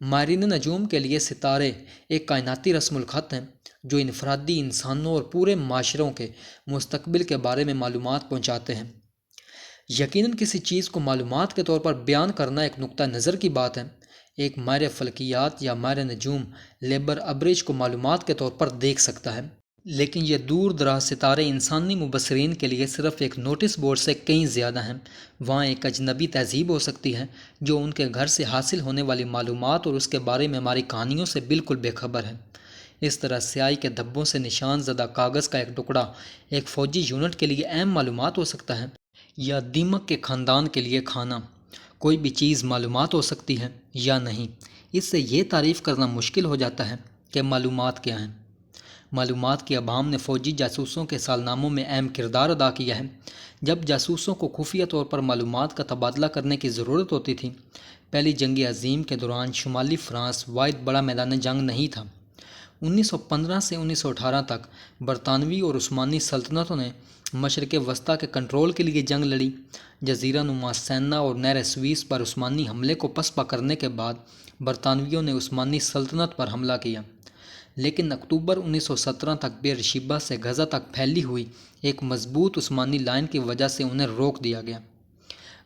ماہرین نجوم کے لیے ستارے ایک کائناتی رسم الخط ہیں جو انفرادی انسانوں اور پورے معاشروں کے مستقبل کے بارے میں معلومات پہنچاتے ہیں۔ یقیناً کسی چیز کو معلومات کے طور پر بیان کرنا ایک نقطہ نظر کی بات ہے۔ ایک ماہر فلکیات یا ماہر نجوم لیبر ابریج کو معلومات کے طور پر دیکھ سکتا ہے، لیکن یہ دور دراز ستارے انسانی مبصرین کے لیے صرف ایک نوٹس بورڈ سے کہیں زیادہ ہیں۔ وہاں ایک اجنبی تہذیب ہو سکتی ہے جو ان کے گھر سے حاصل ہونے والی معلومات اور اس کے بارے میں ہماری کہانیوں سے بالکل بے خبر ہے۔ اس طرح سیاہی کے دھبوں سے نشان زدہ کاغذ کا ایک ٹکڑا ایک فوجی یونٹ کے لیے اہم معلومات ہو سکتا ہے، یا دیمک کے خاندان کے لیے کھانا۔ کوئی بھی چیز معلومات ہو سکتی ہے یا نہیں، اس سے یہ تعریف کرنا مشکل ہو جاتا ہے کہ معلومات کیا ہیں۔ معلومات کی ابہام نے فوجی جاسوسوں کے سالناموں میں اہم کردار ادا کیا ہے۔ جب جاسوسوں کو خفیہ طور پر معلومات کا تبادلہ کرنے کی ضرورت ہوتی تھی۔ پہلی جنگ عظیم کے دوران شمالی فرانس واحد بڑا میدان جنگ نہیں تھا۔ 1915 سے 1918 تک برطانوی اور عثمانی سلطنتوں نے مشرق وسطیٰ کے کنٹرول کے لیے جنگ لڑی۔ جزیرہ نما سینا اور نہر سوئس پر عثمانی حملے کو پسپا کرنے کے بعد برطانویوں نے عثمانی سلطنت پر حملہ کیا، لیکن اکتوبر 1917 تک بیر شیبہ سے غزہ تک پھیلی ہوئی ایک مضبوط عثمانی لائن کی وجہ سے انہیں روک دیا گیا۔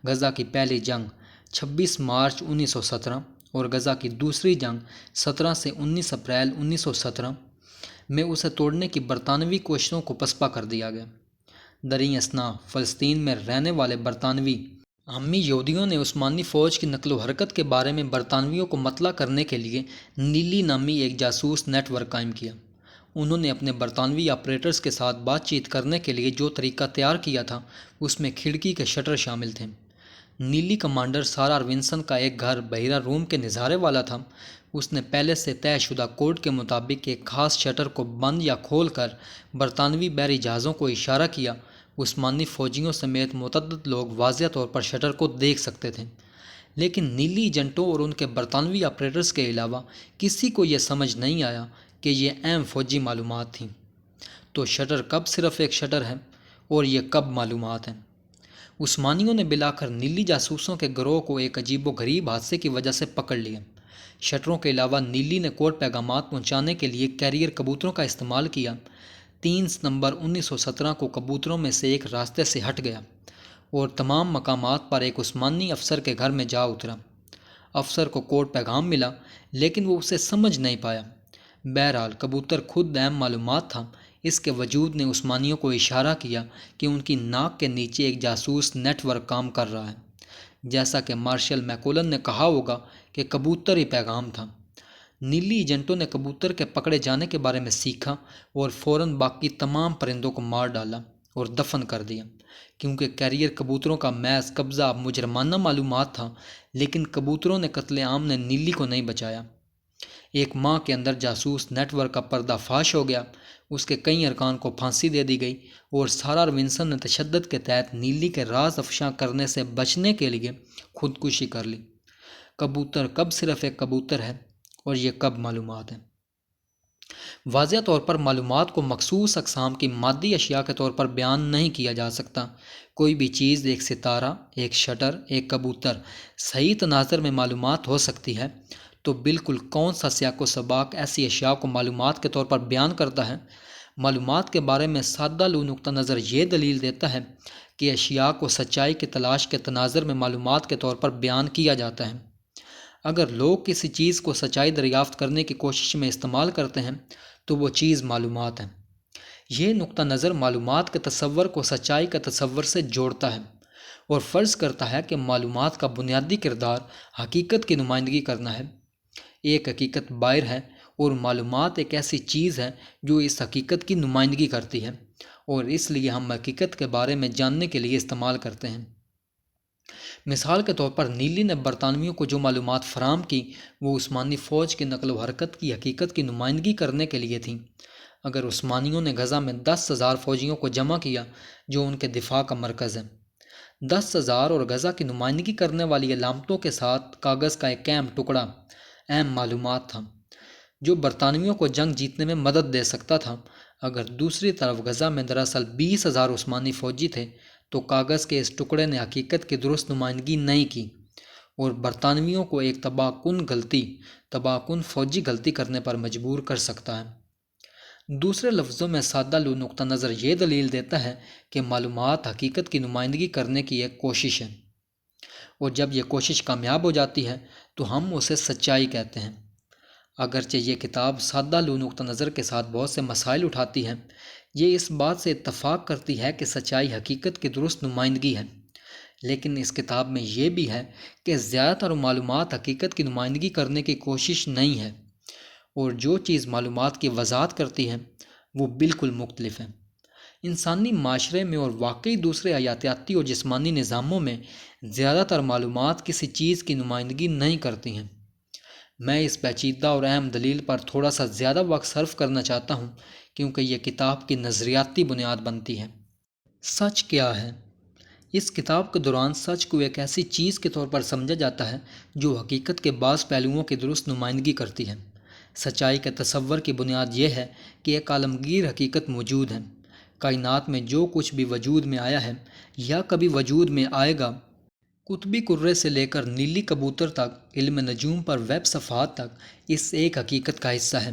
غزہ کی پہلی جنگ 26 مارچ 1917 اور غزہ کی دوسری جنگ 17 سے 19 اپریل 1917 میں اسے توڑنے کی برطانوی کوششوں کو پسپا کر دیا گیا۔ دریں اثنا فلسطین میں رہنے والے برطانوی عامی یہودیوں نے عثمانی فوج کی نقل و حرکت کے بارے میں برطانویوں کو مطلع کرنے کے لیے نیلی نامی ایک جاسوس نیٹ ورک قائم کیا۔ انہوں نے اپنے برطانوی آپریٹرز کے ساتھ بات چیت کرنے کے لیے جو طریقہ تیار کیا تھا اس میں کھڑکی کے شٹر شامل تھے۔ نیلی کمانڈر سارا ارونسن کا ایک گھر بحیرہ روم کے نظارے والا تھا۔ اس نے پہلے سے طے شدہ کوڈ کے مطابق ایک خاص شٹر کو بند یا کھول کر برطانوی بحری جہازوں کو اشارہ کیا۔ عثمانی فوجیوں سمیت متعدد لوگ واضح طور پر شٹر کو دیکھ سکتے تھے، لیکن نیلی ایجنٹوں اور ان کے برطانوی آپریٹرز کے علاوہ کسی کو یہ سمجھ نہیں آیا کہ یہ اہم فوجی معلومات تھیں۔ تو شٹر کب صرف ایک شٹر ہے اور یہ کب معلومات ہیں؟ عثمانیوں نے بلاخر نیلی جاسوسوں کے گروہ کو ایک عجیب و غریب حادثے کی وجہ سے پکڑ لیا۔ شٹروں کے علاوہ نیلی نے کوڈ پیغامات پہنچانے کے لیے کیریئر کبوتروں کا استعمال کیا۔ 3 ستمبر 1917 کو کبوتروں میں سے ایک راستے سے ہٹ گیا اور تمام مقامات پر ایک عثمانی افسر کے گھر میں جا اترا۔ افسر کو کوڈ پیغام ملا لیکن وہ اسے سمجھ نہیں پایا۔ بہرحال کبوتر خود اہم معلومات تھا۔ اس کے وجود نے عثمانیوں کو اشارہ کیا کہ ان کی ناک کے نیچے ایک جاسوس نیٹ ورک کام کر رہا ہے۔ جیسا کہ مارشل میکولن نے کہا ہوگا کہ کبوتر ہی پیغام تھا۔ نیلی ایجنٹوں نے کبوتر کے پکڑے جانے کے بارے میں سیکھا اور فوراً باقی تمام پرندوں کو مار ڈالا اور دفن کر دیا۔ کیونکہ کیریئر کبوتروں کا محض قبضہ اب مجرمانہ معلومات تھا، لیکن کبوتروں نے قتل عام نے نیلی کو نہیں بچایا۔ ایک ماہ کے اندر جاسوس نیٹ ورک کا پردہ فاش ہو گیا، اس کے کئی ارکان کو پھانسی دے دی گئی اور سارا ارونسن نے تشدد کے تحت نیلی کے راز افشاں کرنے سے بچنے کے لیے خودکشی کر لی۔ کبوتر کب صرف ایک کبوتر ہے اور یہ کب معلومات ہیں؟ واضح طور پر معلومات کو مخصوص اقسام کی مادی اشیاء کے طور پر بیان نہیں کیا جا سکتا۔ کوئی بھی چیز، ایک ستارہ، ایک شٹر، ایک کبوتر، صحیح تناظر میں معلومات ہو سکتی ہے، تو بالکل کون سا سیاق و سباق ایسی اشیاء کو معلومات کے طور پر بیان کرتا ہے؟ معلومات کے بارے میں سادہ لو نقطہ نظر یہ دلیل دیتا ہے کہ اشیاء کو سچائی کی تلاش کے تناظر میں معلومات کے طور پر بیان کیا جاتا ہے۔ اگر لوگ کسی چیز کو سچائی دریافت کرنے کی کوشش میں استعمال کرتے ہیں تو وہ چیز معلومات ہے۔ یہ نقطہ نظر معلومات کے تصور کو سچائی کا تصور سے جوڑتا ہے اور فرض کرتا ہے کہ معلومات کا بنیادی کردار حقیقت کی نمائندگی کرنا ہے۔ ایک حقیقت باہر ہے اور معلومات ایک ایسی چیز ہے جو اس حقیقت کی نمائندگی کرتی ہے، اور اس لیے ہم حقیقت کے بارے میں جاننے کے لیے استعمال کرتے ہیں۔ مثال کے طور پر نیلی نے برطانویوں کو جو معلومات فراہم کی وہ عثمانی فوج کی نقل و حرکت کی حقیقت کی نمائندگی کرنے کے لیے تھیں۔ اگر عثمانیوں نے غزہ میں 10,000 فوجیوں کو جمع کیا جو ان کے دفاع کا مرکز ہے، 10,000 اور غزہ کی نمائندگی کرنے والی علامتوں کے ساتھ کاغذ کا ایک اہم ٹکڑا اہم معلومات تھا جو برطانویوں کو جنگ جیتنے میں مدد دے سکتا تھا۔ اگر دوسری طرف غزہ میں دراصل 20,000 عثمانی فوجی تھے تو کاغذ کے اس ٹکڑے نے حقیقت کی درست نمائندگی نہیں کی اور برطانویوں کو ایک تباہ کن فوجی غلطی کرنے پر مجبور کر سکتا ہے۔ دوسرے لفظوں میں سادہ لو نقطہ نظر یہ دلیل دیتا ہے کہ معلومات حقیقت کی نمائندگی کرنے کی ایک کوشش ہے، اور جب یہ کوشش کامیاب ہو جاتی ہے تو ہم اسے سچائی کہتے ہیں۔ اگرچہ یہ کتاب سادہ لو نقطہ نظر کے ساتھ بہت سے مسائل اٹھاتی ہے، یہ اس بات سے اتفاق کرتی ہے کہ سچائی حقیقت کی درست نمائندگی ہے، لیکن اس کتاب میں یہ بھی ہے کہ زیادہ تر معلومات حقیقت کی نمائندگی کرنے کی کوشش نہیں ہے، اور جو چیز معلومات کی وضاحت کرتی ہے وہ بالکل مختلف ہے۔ انسانی معاشرے میں اور واقعی دوسرے حیاتیاتی اور جسمانی نظاموں میں زیادہ تر معلومات کسی چیز کی نمائندگی نہیں کرتی ہیں۔ میں اس پیچیدہ اور اہم دلیل پر تھوڑا سا زیادہ وقت صرف کرنا چاہتا ہوں کیونکہ یہ کتاب کی نظریاتی بنیاد بنتی ہے۔ سچ کیا ہے؟ اس کتاب کے دوران سچ کو ایک ایسی چیز کے طور پر سمجھا جاتا ہے جو حقیقت کے بعض پہلوؤں کی درست نمائندگی کرتی ہے۔ سچائی کے تصور کی بنیاد یہ ہے کہ ایک عالمگیر حقیقت موجود ہے۔ کائنات میں جو کچھ بھی وجود میں آیا ہے یا کبھی وجود میں آئے گا، قطبی کرے سے لے کر نیلی کبوتر تک، علم نجوم پر ویب صفحات تک، اس ایک حقیقت کا حصہ ہے۔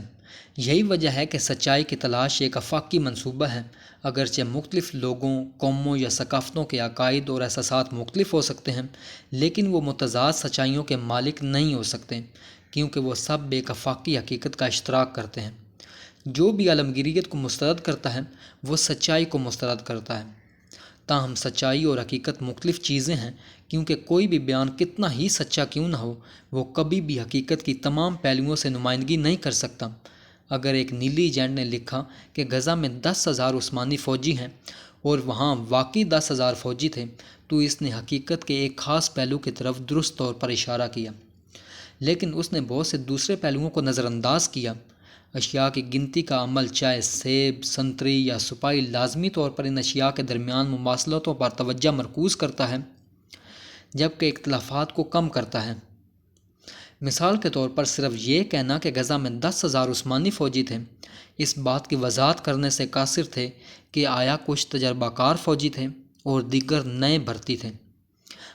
یہی وجہ ہے کہ سچائی کی تلاش ایک آفاقی منصوبہ ہے۔ اگرچہ مختلف لوگوں، قوموں یا ثقافتوں کے عقائد اور احساسات مختلف ہو سکتے ہیں، لیکن وہ متضاد سچائیوں کے مالک نہیں ہو سکتے، کیونکہ وہ سب ایک آفاقی حقیقت کا اشتراک کرتے ہیں۔ جو بھی عالمگیریت کو مسترد کرتا ہے وہ سچائی کو مسترد کرتا ہے۔ تاہم سچائی اور حقیقت مختلف چیزیں ہیں، کیونکہ کوئی بھی بیان کتنا ہی سچا کیوں نہ ہو، وہ کبھی بھی حقیقت کی تمام پہلوؤں سے نمائندگی نہیں کر سکتا۔ اگر ایک نیلی ایجنٹ نے لکھا کہ غزہ میں 10,000 عثمانی فوجی ہیں اور وہاں واقعی 10,000 فوجی تھے، تو اس نے حقیقت کے ایک خاص پہلو کی طرف درست طور پر اشارہ کیا، لیکن اس نے بہت سے دوسرے پہلوؤں کو نظر انداز کیا۔ اشیاء کی گنتی کا عمل، چاہے سیب، سنتری یا سپاہی، لازمی طور پر ان اشیاء کے درمیان مماثلتوں پر توجہ مرکوز کرتا ہے، جبکہ اختلافات کو کم کرتا ہے۔ مثال کے طور پر صرف یہ کہنا کہ غزہ میں 10,000 عثمانی فوجی تھے، اس بات کی وضاحت کرنے سے قاصر تھے کہ آیا کچھ تجربہ کار فوجی تھے اور دیگر نئے بھرتی تھے۔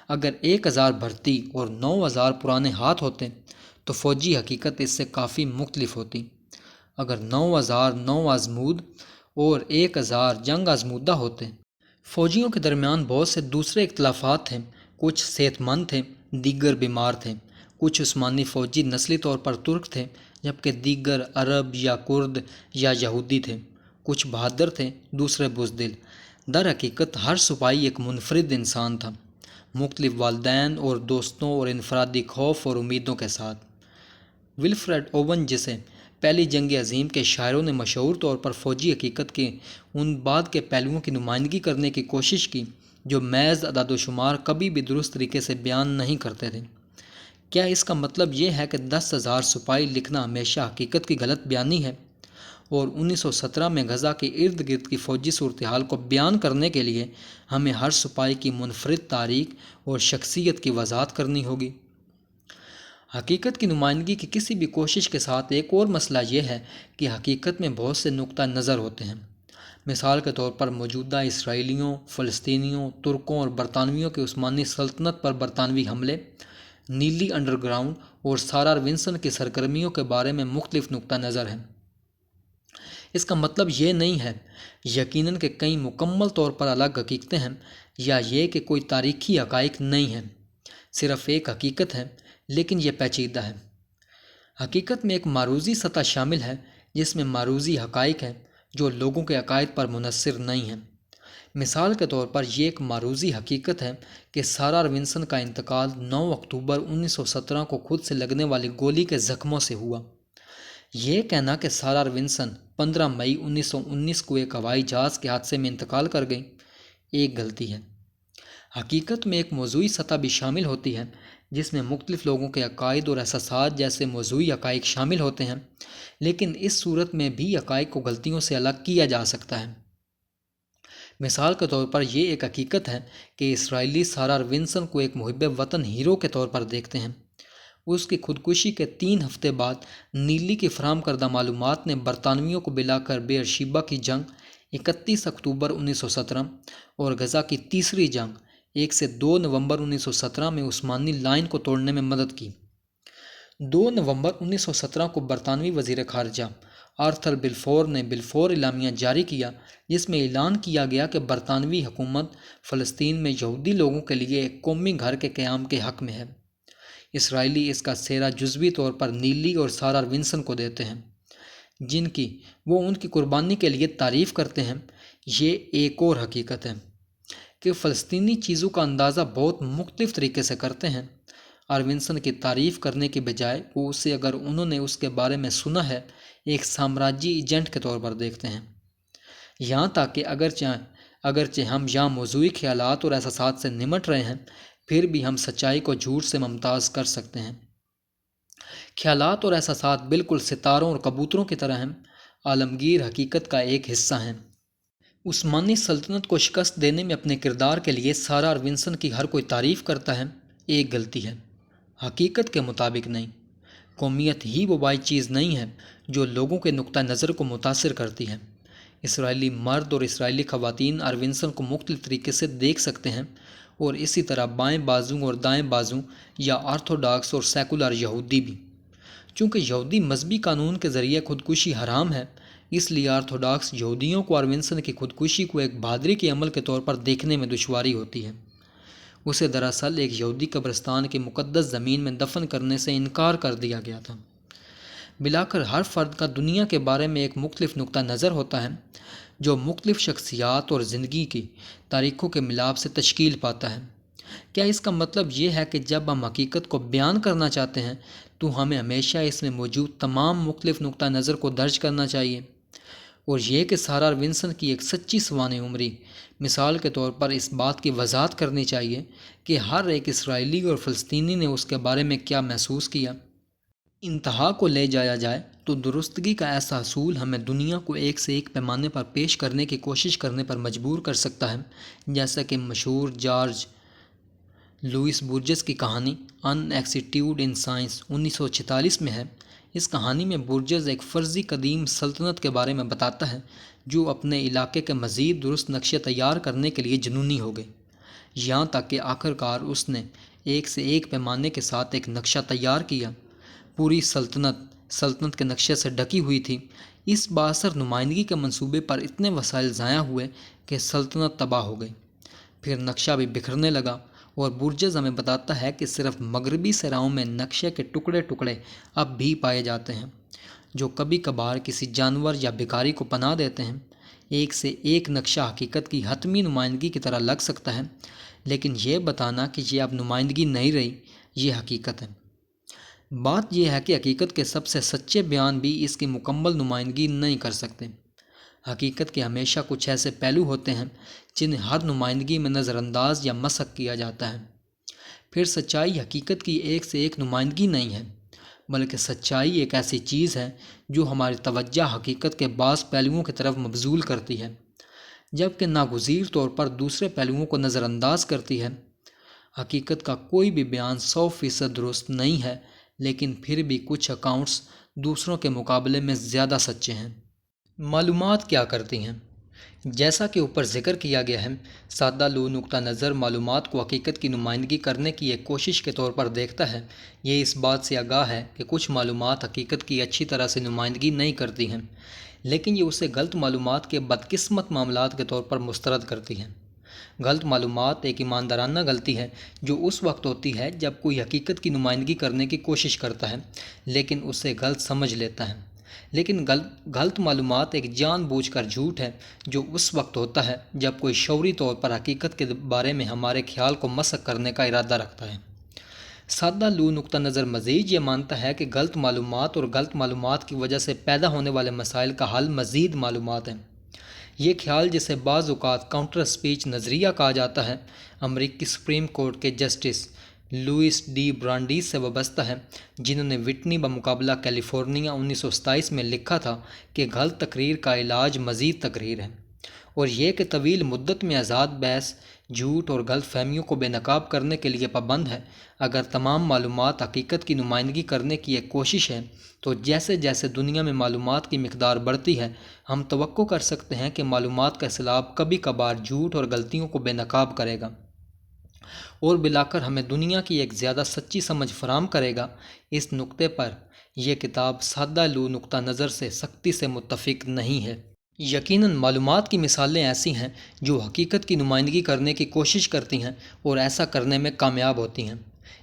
اگر 1,000 بھرتی اور 9,000 پرانے ہاتھ ہوتے تو فوجی حقیقت اس سے کافی مختلف ہوتی۔ اگر 9,000 نو آزمود اور 1,000 جنگ آزمودہ ہوتے۔ فوجیوں کے درمیان بہت سے دوسرے اختلافات تھے، کچھ صحت مند تھے، دیگر بیمار تھے۔ کچھ عثمانی فوجی نسلی طور پر ترک تھے، جبکہ دیگر عرب یا کرد یا یہودی تھے۔ کچھ بہادر تھے، دوسرے بزدل۔ در حقیقت ہر سپاہی ایک منفرد انسان تھا، مختلف والدین اور دوستوں اور انفرادی خوف اور امیدوں کے ساتھ۔ ولفریڈ اوون جیسے پہلی جنگ عظیم کے شاعروں نے مشہور طور پر فوجی حقیقت کے ان بعد کے پہلوؤں کی نمائندگی کرنے کی کوشش کی جو محض اعداد و شمار کبھی بھی درست طریقے سے بیان نہیں کرتے تھے۔ کیا اس کا مطلب یہ ہے کہ 10,000 سپاہی لکھنا ہمیشہ حقیقت کی غلط بیانی ہے؟ اور 1917 میں غزہ کے ارد گرد کی فوجی صورتحال کو بیان کرنے کے لیے ہمیں ہر سپاہی کی منفرد تاریخ اور شخصیت کی وضاحت کرنی ہوگی۔ حقیقت کی نمائندگی کی کسی بھی کوشش کے ساتھ ایک اور مسئلہ یہ ہے کہ حقیقت میں بہت سے نقطہ نظر ہوتے ہیں۔ مثال کے طور پر موجودہ اسرائیلیوں، فلسطینیوں، ترکوں اور برطانویوں کے عثمانی سلطنت پر برطانوی حملے، نیلی انڈر گراؤنڈ اور سارا ونسن کی سرگرمیوں کے بارے میں مختلف نقطہ نظر ہیں۔ اس کا مطلب یہ نہیں ہے یقیناً کہ کئی مکمل طور پر الگ حقیقتیں ہیں، یا یہ کہ کوئی تاریخی حقائق نہیں ہیں۔ صرف ایک حقیقت ہے، لیکن یہ پیچیدہ ہے۔ حقیقت میں ایک معروضی سطح شامل ہے جس میں معروضی حقائق ہیں جو لوگوں کے عقائد پر منحصر نہیں ہیں۔ مثال کے طور پر یہ ایک معروضی حقیقت ہے کہ سارا ونسن کا انتقال 9 اکتوبر 1917 کو خود سے لگنے والی گولی کے زخموں سے ہوا۔ یہ کہنا کہ سارا ونسن 15 مئی 1919 کو ایک ہوائی جہاز کے حادثے میں انتقال کر گئی، ایک غلطی ہے۔ حقیقت میں ایک موضوعی سطح بھی شامل ہوتی ہے جس میں مختلف لوگوں کے عقائد اور احساسات جیسے موضوعی حقائق شامل ہوتے ہیں، لیکن اس صورت میں بھی حقائق کو غلطیوں سے الگ کیا جا سکتا ہے۔ مثال کے طور پر یہ ایک حقیقت ہے کہ اسرائیلی سارا ونسن کو ایک محب وطن ہیرو کے طور پر دیکھتے ہیں۔ اس کی خودکشی کے 3 ہفتے بعد نیلی کی فراہم کردہ معلومات نے برطانویوں کو بلا کر بیر شیبہ کی جنگ 31 اکتوبر 1917 اور غزہ کی تیسری جنگ 1 سے 2 نومبر 1917 میں عثمانی لائن کو توڑنے میں مدد کی۔ 2 نومبر 1917 کو برطانوی وزیر خارجہ آرتھر بلفور نے بلفور اعلامیہ جاری کیا، جس میں اعلان کیا گیا کہ برطانوی حکومت فلسطین میں یہودی لوگوں کے لیے ایک قومی گھر کے قیام کے حق میں ہے۔ اسرائیلی اس کا سہرا جزوی طور پر نیلی اور سارا ونسن کو دیتے ہیں، جن کی وہ ان کی قربانی کے لیے تعریف کرتے ہیں۔ یہ ایک اور حقیقت ہے کہ فلسطینی چیزوں کا اندازہ بہت مختلف طریقے سے کرتے ہیں۔ آرونسن کی تعریف کرنے کے بجائے وہ اسے، اگر انہوں نے اس کے بارے میں سنا ہے، ایک سامراجی ایجنٹ کے طور پر دیکھتے ہیں۔ یہاں تک کہ اگرچہ ہم یہاں موضوعی خیالات اور احساسات سے نمٹ رہے ہیں، پھر بھی ہم سچائی کو جھوٹ سے ممتاز کر سکتے ہیں۔ خیالات اور احساسات بالکل ستاروں اور کبوتروں کی طرح ہیں، عالمگیر حقیقت کا ایک حصہ ہیں۔ عثمانی سلطنت کو شکست دینے میں اپنے کردار کے لیے سارا آرونسن کی ہر کوئی تعریف کرتا ہے۔ ایک غلطی ہے، حقیقت کے مطابق نہیں۔ قومیت ہی وہ واحد چیز نہیں ہے جو لوگوں کے نقطہ نظر کو متاثر کرتی ہے۔ اسرائیلی مرد اور اسرائیلی خواتین آرونسن کو مختلف طریقے سے دیکھ سکتے ہیں، اور اسی طرح بائیں بازو اور دائیں بازو یا آرتھوڈاکس اور سیکولر یہودی بھی۔ چونکہ یہودی مذہبی قانون کے ذریعے خودکشی حرام ہے، اس لیے آرتھوڈاکس یہودیوں کو آرونسن کی خودکشی کو ایک بہادری کے عمل کے طور پر دیکھنے میں دشواری ہوتی ہے۔ اسے دراصل ایک یہودی قبرستان کی مقدس زمین میں دفن کرنے سے انکار کر دیا گیا تھا۔ بلاخر ہر فرد کا دنیا کے بارے میں ایک مختلف نقطہ نظر ہوتا ہے، جو مختلف شخصیات اور زندگی کی تاریخوں کے ملاپ سے تشکیل پاتا ہے۔ کیا اس کا مطلب یہ ہے کہ جب ہم حقیقت کو بیان کرنا چاہتے ہیں تو ہمیں ہمیشہ اس میں موجود تمام مختلف نقطہ نظر کو درج کرنا چاہیے؟ اور یہ کہ سارا آرونسن کی ایک سچی سوانح عمری مثال کے طور پر اس بات کی وضاحت کرنی چاہیے کہ ہر ایک اسرائیلی اور فلسطینی نے اس کے بارے میں کیا محسوس کیا۔ انتہا کو لے جایا جائے تو درستگی کا ایسا حصول ہمیں دنیا کو ایک سے ایک پیمانے پر پیش کرنے کی کوشش کرنے پر مجبور کر سکتا ہے، جیسا کہ مشہور جارج لوئس بورجس کی کہانی ان ایکسٹیٹیوڈ ان سائنس 1946 میں ہے۔ اس کہانی میں بورجس ایک فرضی قدیم سلطنت کے بارے میں بتاتا ہے جو اپنے علاقے کے مزید درست نقشے تیار کرنے کے لیے جنونی ہو گئی، یہاں تک کہ آخرکار اس نے ایک سے ایک پیمانے کے ساتھ ایک نقشہ تیار کیا۔ پوری سلطنت کے نقشے سے ڈھکی ہوئی تھی۔ اس بااثر نمائندگی کے منصوبے پر اتنے وسائل ضائع ہوئے کہ سلطنت تباہ ہو گئی۔ پھر نقشہ بھی بکھرنے لگا، اور بورجس ہمیں بتاتا ہے کہ صرف مغربی صحراؤں میں نقشے کے ٹکڑے ٹکڑے اب بھی پائے جاتے ہیں، جو کبھی کبھار کسی جانور یا بھکاری کو پناہ دیتے ہیں۔ ایک سے ایک نقشہ حقیقت کی حتمی نمائندگی کی طرح لگ سکتا ہے، لیکن یہ بتانا کہ یہ اب نمائندگی نہیں رہی، یہ حقیقت ہے۔ بات یہ ہے کہ حقیقت کے سب سے سچے بیان بھی اس کی مکمل نمائندگی نہیں کر سکتے۔ حقیقت کے ہمیشہ کچھ ایسے پہلو ہوتے ہیں جنہیں ہر نمائندگی میں نظر انداز یا مسخ کیا جاتا ہے۔ پھر سچائی حقیقت کی ایک سے ایک نمائندگی نہیں ہے، بلکہ سچائی ایک ایسی چیز ہے جو ہماری توجہ حقیقت کے بعض پہلوؤں کی طرف مبذول کرتی ہے، جبکہ ناگزیر طور پر دوسرے پہلوؤں کو نظر انداز کرتی ہے۔ حقیقت کا کوئی بھی بیان 100% درست نہیں ہے، لیکن پھر بھی کچھ اکاؤنٹس دوسروں کے مقابلے میں زیادہ سچے ہیں۔ معلومات کیا کرتی ہیں؟ جیسا کہ اوپر ذکر کیا گیا ہے، سادہ لو نقطہ نظر معلومات کو حقیقت کی نمائندگی کرنے کی ایک کوشش کے طور پر دیکھتا ہے۔ یہ اس بات سے آگاہ ہے کہ کچھ معلومات حقیقت کی اچھی طرح سے نمائندگی نہیں کرتی ہیں، لیکن یہ اسے غلط معلومات کے بدقسمت معاملات کے طور پر مسترد کرتی ہیں۔ غلط معلومات ایک ایماندارانہ غلطی ہے جو اس وقت ہوتی ہے جب کوئی حقیقت کی نمائندگی کرنے کی کوشش کرتا ہے لیکن اسے غلط سمجھ لیتا ہے۔ لیکن غلط معلومات ایک جان بوجھ کر جھوٹ ہے جو اس وقت ہوتا ہے جب کوئی شعوری طور پر حقیقت کے بارے میں ہمارے خیال کو مسخ کرنے کا ارادہ رکھتا ہے۔ سادہ لو نقطہ نظر مزید یہ مانتا ہے کہ غلط معلومات اور غلط معلومات کی وجہ سے پیدا ہونے والے مسائل کا حل مزید معلومات ہے۔ یہ خیال، جسے بعض اوقات کاؤنٹر سپیچ نظریہ کہا جاتا ہے، امریکی سپریم کورٹ کے جسٹس لوئس ڈی برانڈیز سے وابستہ ہے، جنہوں نے وٹنی بمقابلہ کیلیفورنیا 1927 میں لکھا تھا کہ غلط تقریر کا علاج مزید تقریر ہے، اور یہ کہ طویل مدت میں آزاد بحث جھوٹ اور غلط فہمیوں کو بے نقاب کرنے کے لیے پابند ہے۔ اگر تمام معلومات حقیقت کی نمائندگی کرنے کی ایک کوشش ہے تو جیسے جیسے دنیا میں معلومات کی مقدار بڑھتی ہے، ہم توقع کر سکتے ہیں کہ معلومات کا سیلاب کبھی کبھار جھوٹ اور غلطیوں کو بے نقاب کرے گا، اور بلاخر ہمیں دنیا کی ایک زیادہ سچی سمجھ فراہم کرے گا۔ اس نقطے پر یہ کتاب سادہ لو نقطہ نظر سے سختی سے متفق نہیں ہے۔ یقیناً معلومات کی مثالیں ایسی ہیں جو حقیقت کی نمائندگی کرنے کی کوشش کرتی ہیں اور ایسا کرنے میں کامیاب ہوتی ہیں،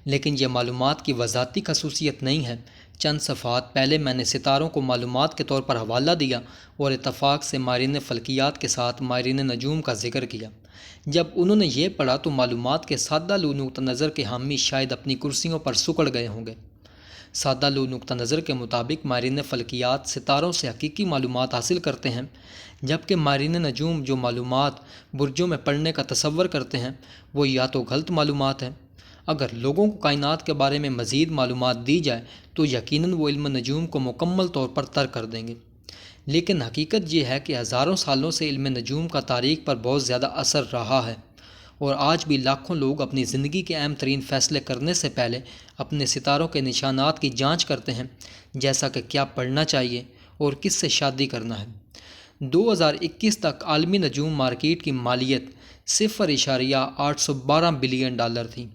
لیکن یہ معلومات کی وذاتی خصوصیت نہیں ہے۔ چند صفحات پہلے میں نے ستاروں کو معلومات کے طور پر حوالہ دیا اور اتفاق سے ماہرین فلکیات کے ساتھ ماہرین نجوم کا ذکر کیا۔ جب انہوں نے یہ پڑھا تو معلومات کے سادہ لو نقطہ نظر کے حامی شاید اپنی کرسیوں پر سکڑ گئے ہوں گے۔ سادہ لو نقطہ نظر کے مطابق ماہرین فلکیات ستاروں سے حقیقی معلومات حاصل کرتے ہیں، جبکہ ماہرین نجوم جو معلومات برجوں میں پڑھنے کا تصور کرتے ہیں وہ یا تو غلط معلومات ہیں۔ اگر لوگوں کو کائنات کے بارے میں مزید معلومات دی جائے تو یقیناً وہ علم نجوم کو مکمل طور پر ترک کر دیں گے، لیکن حقیقت یہ ہے کہ ہزاروں سالوں سے علم نجوم کا تاریخ پر بہت زیادہ اثر رہا ہے، اور آج بھی لاکھوں لوگ اپنی زندگی کے اہم ترین فیصلے کرنے سے پہلے اپنے ستاروں کے نشانات کی جانچ کرتے ہیں، جیسا کہ کیا پڑھنا چاہیے اور کس سے شادی کرنا ہے۔ 2021 تک عالمی نجوم مارکیٹ کی مالیت 0.812 بلین ڈالر تھی۔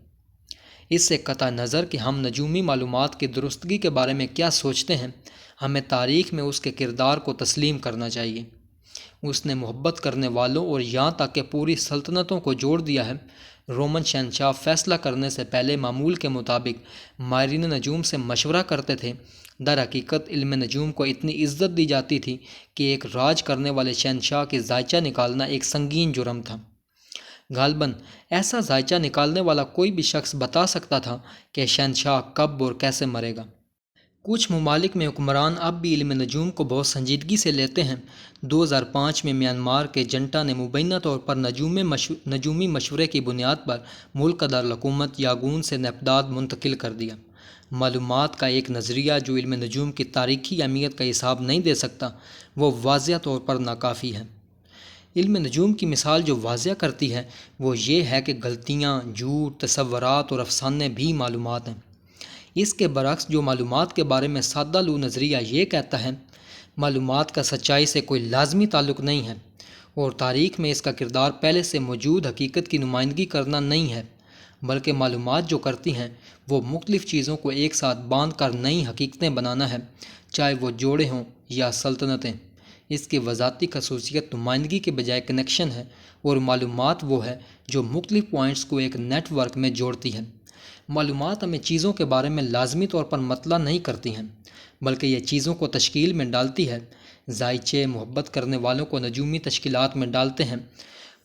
اس سے قطع نظر کہ ہم نجومی معلومات کی درستگی کے بارے میں کیا سوچتے ہیں، ہمیں تاریخ میں اس کے کردار کو تسلیم کرنا چاہیے۔ اس نے محبت کرنے والوں اور یہاں تک کہ پوری سلطنتوں کو جوڑ دیا ہے۔ رومن شہنشاہ فیصلہ کرنے سے پہلے معمول کے مطابق ماہرین نجوم سے مشورہ کرتے تھے۔ در حقیقت علم نجوم کو اتنی عزت دی جاتی تھی کہ ایک راج کرنے والے شہنشاہ کی ذائچہ نکالنا ایک سنگین جرم تھا۔ غالباً ایسا ذائچہ نکالنے والا کوئی بھی شخص بتا سکتا تھا کہ شہنشاہ کب اور کیسے مرے گا۔ کچھ ممالک میں حکمران اب بھی علم نجوم کو بہت سنجیدگی سے لیتے ہیں۔ 2005 میں میانمار کے جنٹا نے مبینہ طور پر نجومی مشورے کی بنیاد پر ملک کا دارالحکومت یاگون سے نپداد منتقل کر دیا۔ معلومات کا ایک نظریہ جو علم نجوم کی تاریخی اہمیت کا حساب نہیں دے سکتا، وہ واضح طور پر ناکافی ہے۔ علم نجوم کی مثال جو واضح کرتی ہے وہ یہ ہے کہ غلطیاں، جھوٹ، تصورات اور افسانے بھی معلومات ہیں۔ اس کے برعکس جو معلومات کے بارے میں سادہ لو نظریہ یہ کہتا ہے، معلومات کا سچائی سے کوئی لازمی تعلق نہیں ہے، اور تاریخ میں اس کا کردار پہلے سے موجود حقیقت کی نمائندگی کرنا نہیں ہے، بلکہ معلومات جو کرتی ہیں وہ مختلف چیزوں کو ایک ساتھ باندھ کر نئی حقیقتیں بنانا ہے، چاہے وہ جوڑے ہوں یا سلطنتیں۔ اس کی وذاتی خصوصیت نمائندگی کے بجائے کنیکشن ہے، اور معلومات وہ ہے جو مختلف پوائنٹس کو ایک نیٹ ورک میں جوڑتی ہے۔ معلومات ہمیں چیزوں کے بارے میں لازمی طور پر مطلع نہیں کرتی ہیں، بلکہ یہ چیزوں کو تشکیل میں ڈالتی ہے۔ ذائچے محبت کرنے والوں کو نجومی تشکیلات میں ڈالتے ہیں،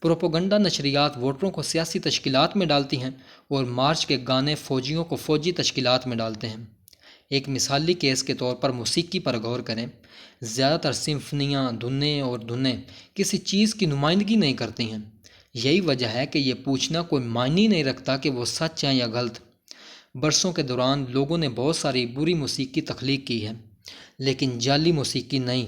پروپیگنڈا نشریات ووٹروں کو سیاسی تشکیلات میں ڈالتی ہیں، اور مارچ کے گانے فوجیوں کو فوجی تشکیلات میں ڈالتے ہیں۔ ایک مثالی کیس کے طور پر موسیقی پر غور کریں۔ زیادہ تر سمفنیاں، دھنیں کسی چیز کی نمائندگی نہیں کرتی ہیں۔ یہی وجہ ہے کہ یہ پوچھنا کوئی معنی نہیں رکھتا کہ وہ سچ ہیں یا غلط۔ برسوں کے دوران لوگوں نے بہت ساری بری موسیقی تخلیق کی ہے، لیکن جعلی موسیقی نہیں۔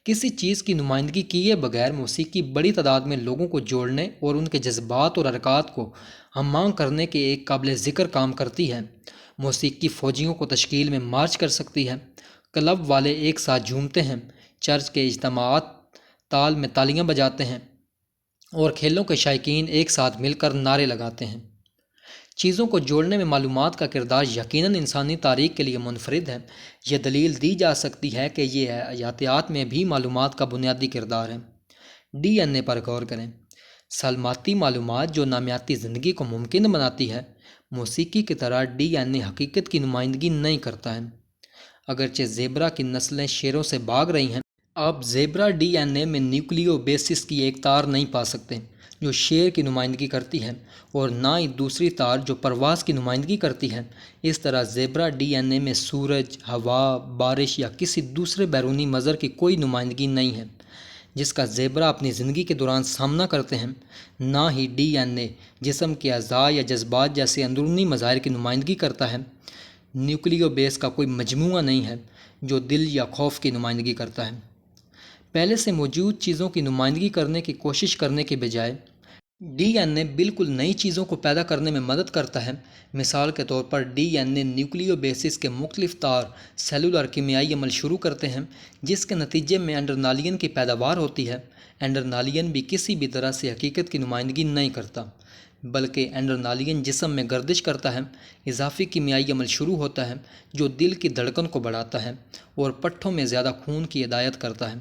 کسی چیز کی نمائندگی کیے بغیر موسیقی بڑی تعداد میں لوگوں کو جوڑنے اور ان کے جذبات اور حرکات کو ہم-آہنگ کرنے کے ایک قابل ذکر کام کرتی ہے۔ موسیقی فوجیوں کو تشکیل میں مارچ کر سکتی ہے، کلب والے ایک ساتھ جھومتے ہیں، چرچ کے اجتماعات تال میں تالیاں بجاتے ہیں، اور کھیلوں کے شائقین ایک ساتھ مل کر نعرے لگاتے ہیں۔ چیزوں کو جوڑنے میں معلومات کا کردار یقیناً انسانی تاریخ کے لیے منفرد ہے۔ یہ دلیل دی جا سکتی ہے کہ یہ حیاتیات میں بھی معلومات کا بنیادی کردار ہے۔ ڈی این اے پر غور کریں۔ سالماتی معلومات جو نامیاتی زندگی کو ممکن بناتی ہے، موسیقی کی طرح ڈی این اے حقیقت کی نمائندگی نہیں کرتا ہے۔ اگرچہ زیبرا کی نسلیں شیروں سے بھاگ رہی ہیں، آپ زیبرا ڈی این اے میں نیوکلیو بیسس کی ایک تار نہیں پا سکتے جو شیر کی نمائندگی کرتی ہے، اور نہ ہی دوسری تار جو پرواز کی نمائندگی کرتی ہے۔ اس طرح زیبرا ڈی این اے میں سورج، ہوا، بارش یا کسی دوسرے بیرونی مظہر کی کوئی نمائندگی نہیں ہے جس کا زیبرا اپنی زندگی کے دوران سامنا کرتے ہیں۔ نہ ہی ڈی این اے جسم کے اعضاء یا جذبات جیسے اندرونی مظاہر کی نمائندگی کرتا ہے۔ نیوکلیو بیس کا کوئی مجموعہ نہیں ہے جو دل یا خوف کی نمائندگی کرتا ہے۔ پہلے سے موجود چیزوں کی نمائندگی کرنے کی کوشش کرنے کے بجائے ڈی این اے بالکل نئی چیزوں کو پیدا کرنے میں مدد کرتا ہے۔ مثال کے طور پر ڈی این اے نیوکلیو بیسس کے مختلف تار سیلولر کیمیائی عمل شروع کرتے ہیں جس کے نتیجے میں اینڈرنالین کی پیداوار ہوتی ہے۔ اینڈرنالین بھی کسی بھی طرح سے حقیقت کی نمائندگی نہیں کرتا۔ بلکہ ایڈرینالین جسم میں گردش کرتا ہے، اضافی کیمیائی عمل شروع ہوتا ہے جو دل کی دھڑکن کو بڑھاتا ہے اور پٹھوں میں زیادہ خون کی ہدایت کرتا ہے۔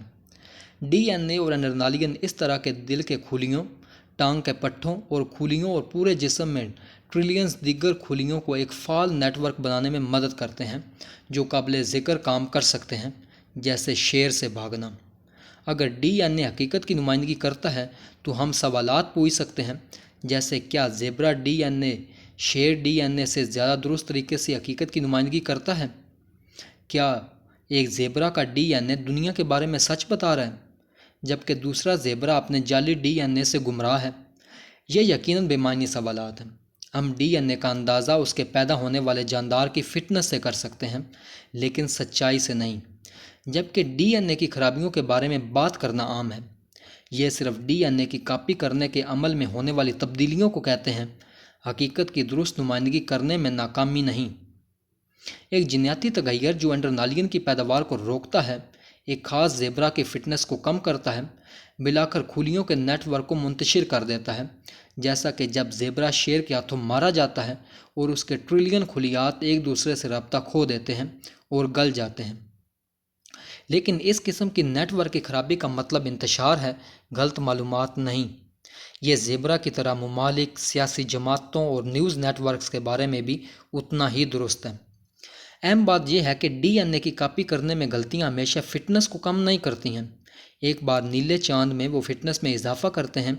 ڈی این اے اور ایڈرینالین اس طرح کے دل کے خلیوں، ٹانگ کے پٹھوں اور خلیوں اور پورے جسم میں ٹریلینز دیگر خلیوں کو ایک فعال نیٹ ورک بنانے میں مدد کرتے ہیں جو قابل ذکر کام کر سکتے ہیں، جیسے شیر سے بھاگنا۔ اگر ڈی این اے حقیقت کی نمائندگی کرتا ہے تو ہم سوالات پوچھ سکتے ہیں، جیسے کیا زیبرا ڈی این اے شیر ڈی این اے سے زیادہ درست طریقے سے حقیقت کی نمائندگی کرتا ہے؟ کیا ایک زیبرا کا ڈی این اے دنیا کے بارے میں سچ بتا رہا ہے جبکہ دوسرا زیبرا اپنے جعلی ڈی این اے سے گمراہ ہے؟ یہ یقیناً بے معنی سوالات ہیں۔ ہم ڈی این اے کا اندازہ اس کے پیدا ہونے والے جاندار کی فٹنس سے کر سکتے ہیں، لیکن سچائی سے نہیں، جبکہ ڈی این اے کی خرابیوں کے بارے میں بات کرنا عام ہے۔ یہ صرف ڈی این اے کی کاپی کرنے کے عمل میں ہونے والی تبدیلیوں کو کہتے ہیں، حقیقت کی درست نمائندگی کرنے میں ناکامی نہیں۔ ایک جینیاتی تغیر جو ایڈرینالین کی پیداوار کو روکتا ہے، ایک خاص زیبرا کی فٹنس کو کم کرتا ہے، ملا کر خلیوں کے نیٹ ورک کو منتشر کر دیتا ہے، جیسا کہ جب زیبرا شیر کے ہاتھوں مارا جاتا ہے اور اس کے ٹریلین خلیات ایک دوسرے سے رابطہ کھو دیتے ہیں اور گل جاتے ہیں۔ لیکن اس قسم کی نیٹ ورک کی خرابی کا مطلب انتشار ہے، غلط معلومات نہیں۔ یہ زیبرا کی طرح ممالک، سیاسی جماعتوں اور نیوز نیٹ ورکس کے بارے میں بھی اتنا ہی درست ہے۔ اہم بات یہ ہے کہ ڈی این اے کی کاپی کرنے میں غلطیاں ہمیشہ فٹنس کو کم نہیں کرتی ہیں، ایک بار نیلے چاند میں وہ فٹنس میں اضافہ کرتے ہیں۔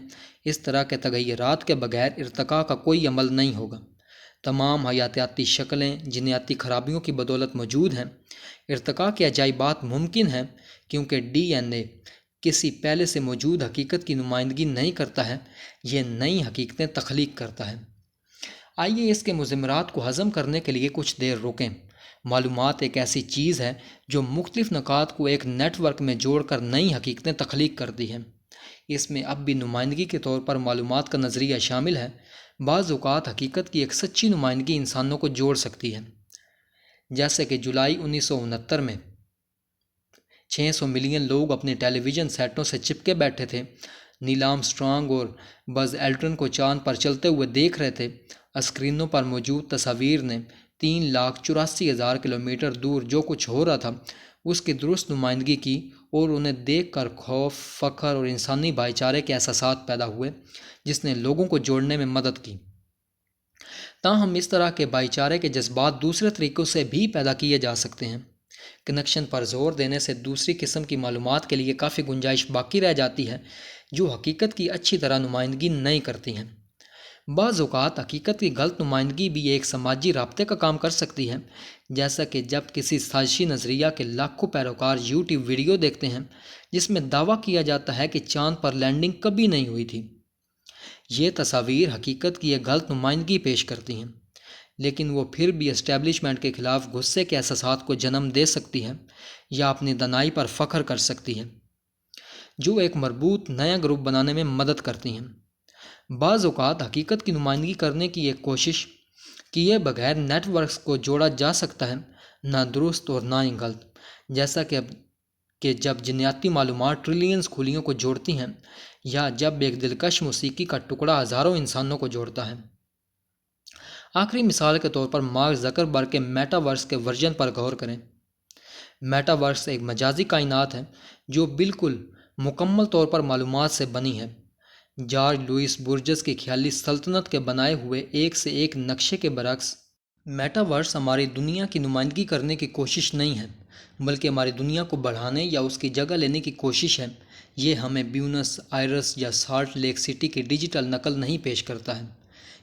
اس طرح کے تغیرات کے بغیر ارتقاء کا کوئی عمل نہیں ہوگا۔ تمام حیاتیاتی شکلیں جینیاتی خرابیوں کی بدولت موجود ہیں۔ ارتقاء کے عجائبات ممکن ہیں کیونکہ ڈی این اے کسی پہلے سے موجود حقیقت کی نمائندگی نہیں کرتا ہے، یہ نئی حقیقتیں تخلیق کرتا ہے۔ آئیے اس کے مضمرات کو ہضم کرنے کے لیے کچھ دیر رکیں۔ معلومات ایک ایسی چیز ہے جو مختلف نکات کو ایک نیٹ ورک میں جوڑ کر نئی حقیقتیں تخلیق کرتی ہے۔ اس میں اب بھی نمائندگی کے طور پر معلومات کا نظریہ شامل ہے۔ بعض اوقات حقیقت کی ایک سچی نمائندگی انسانوں کو جوڑ سکتی ہے، جیسے کہ جولائی 1969 میں 600 ملین لوگ اپنے ٹیلی ویژن سیٹوں سے چپکے بیٹھے تھے، نیل آرمسٹرانگ اور بز ایلڈرن کو چاند پر چلتے ہوئے دیکھ رہے تھے۔ اسکرینوں پر موجود تصاویر نے 3,84,000 کلومیٹر دور جو کچھ ہو رہا تھا اس کی درست نمائندگی کی، اور انہیں دیکھ کر خوف، فخر اور انسانی بھائی چارے کے احساسات پیدا ہوئے جس نے لوگوں کو جوڑنے میں مدد کی۔ تاہم اس طرح کے بھائی چارے کے جذبات دوسرے طریقوں سے بھی پیدا کیے جا سکتے ہیں۔ کنیکشن پر زور دینے سے دوسری قسم کی معلومات کے لیے کافی گنجائش باقی رہ جاتی ہے جو حقیقت کی اچھی طرح نمائندگی نہیں کرتی ہیں۔ بعض اوقات حقیقت کی غلط نمائندگی بھی ایک سماجی رابطے کا کام کر سکتی ہے، جیسا کہ جب کسی سازشی نظریہ کے لاکھوں پیروکار یوٹیوب ویڈیو دیکھتے ہیں جس میں دعویٰ کیا جاتا ہے کہ چاند پر لینڈنگ کبھی نہیں ہوئی تھی۔ یہ تصاویر حقیقت کی ایک غلط نمائندگی پیش کرتی ہیں، لیکن وہ پھر بھی اسٹیبلشمنٹ کے خلاف غصے کے احساسات کو جنم دے سکتی ہے یا اپنی دانائی پر فخر کر سکتی ہے، جو ایک مربوط نیا گروپ بنانے میں مدد کرتی ہیں۔ بعض اوقات حقیقت کی نمائندگی کرنے کی ایک کوشش کیے بغیر نیٹ ورکس کو جوڑا جا سکتا ہے، نہ درست اور نہ ہی غلط، جیسا کہ جب جینیاتی معلومات ٹریلینز خلیوں کو جوڑتی ہیں، یا جب ایک دلکش موسیقی کا ٹکڑا ہزاروں انسانوں کو جوڑتا ہے۔ آخری مثال کے طور پر مارک زکربرگ کے میٹا ورس کے ورژن پر غور کریں۔ میٹا ورس ایک مجازی کائنات ہے جو بالکل مکمل طور پر معلومات سے بنی ہے۔ جارج لوئس برجس کی خیالی سلطنت کے بنائے ہوئے ایک سے ایک نقشے کے برعکس، میٹا ورس ہماری دنیا کی نمائندگی کرنے کی کوشش نہیں ہے، بلکہ ہماری دنیا کو بڑھانے یا اس کی جگہ لینے کی کوشش ہے۔ یہ ہمیں بیونس آئرس یا سالٹ لیک سٹی کی ڈیجیٹل نقل نہیں پیش کرتا ہے۔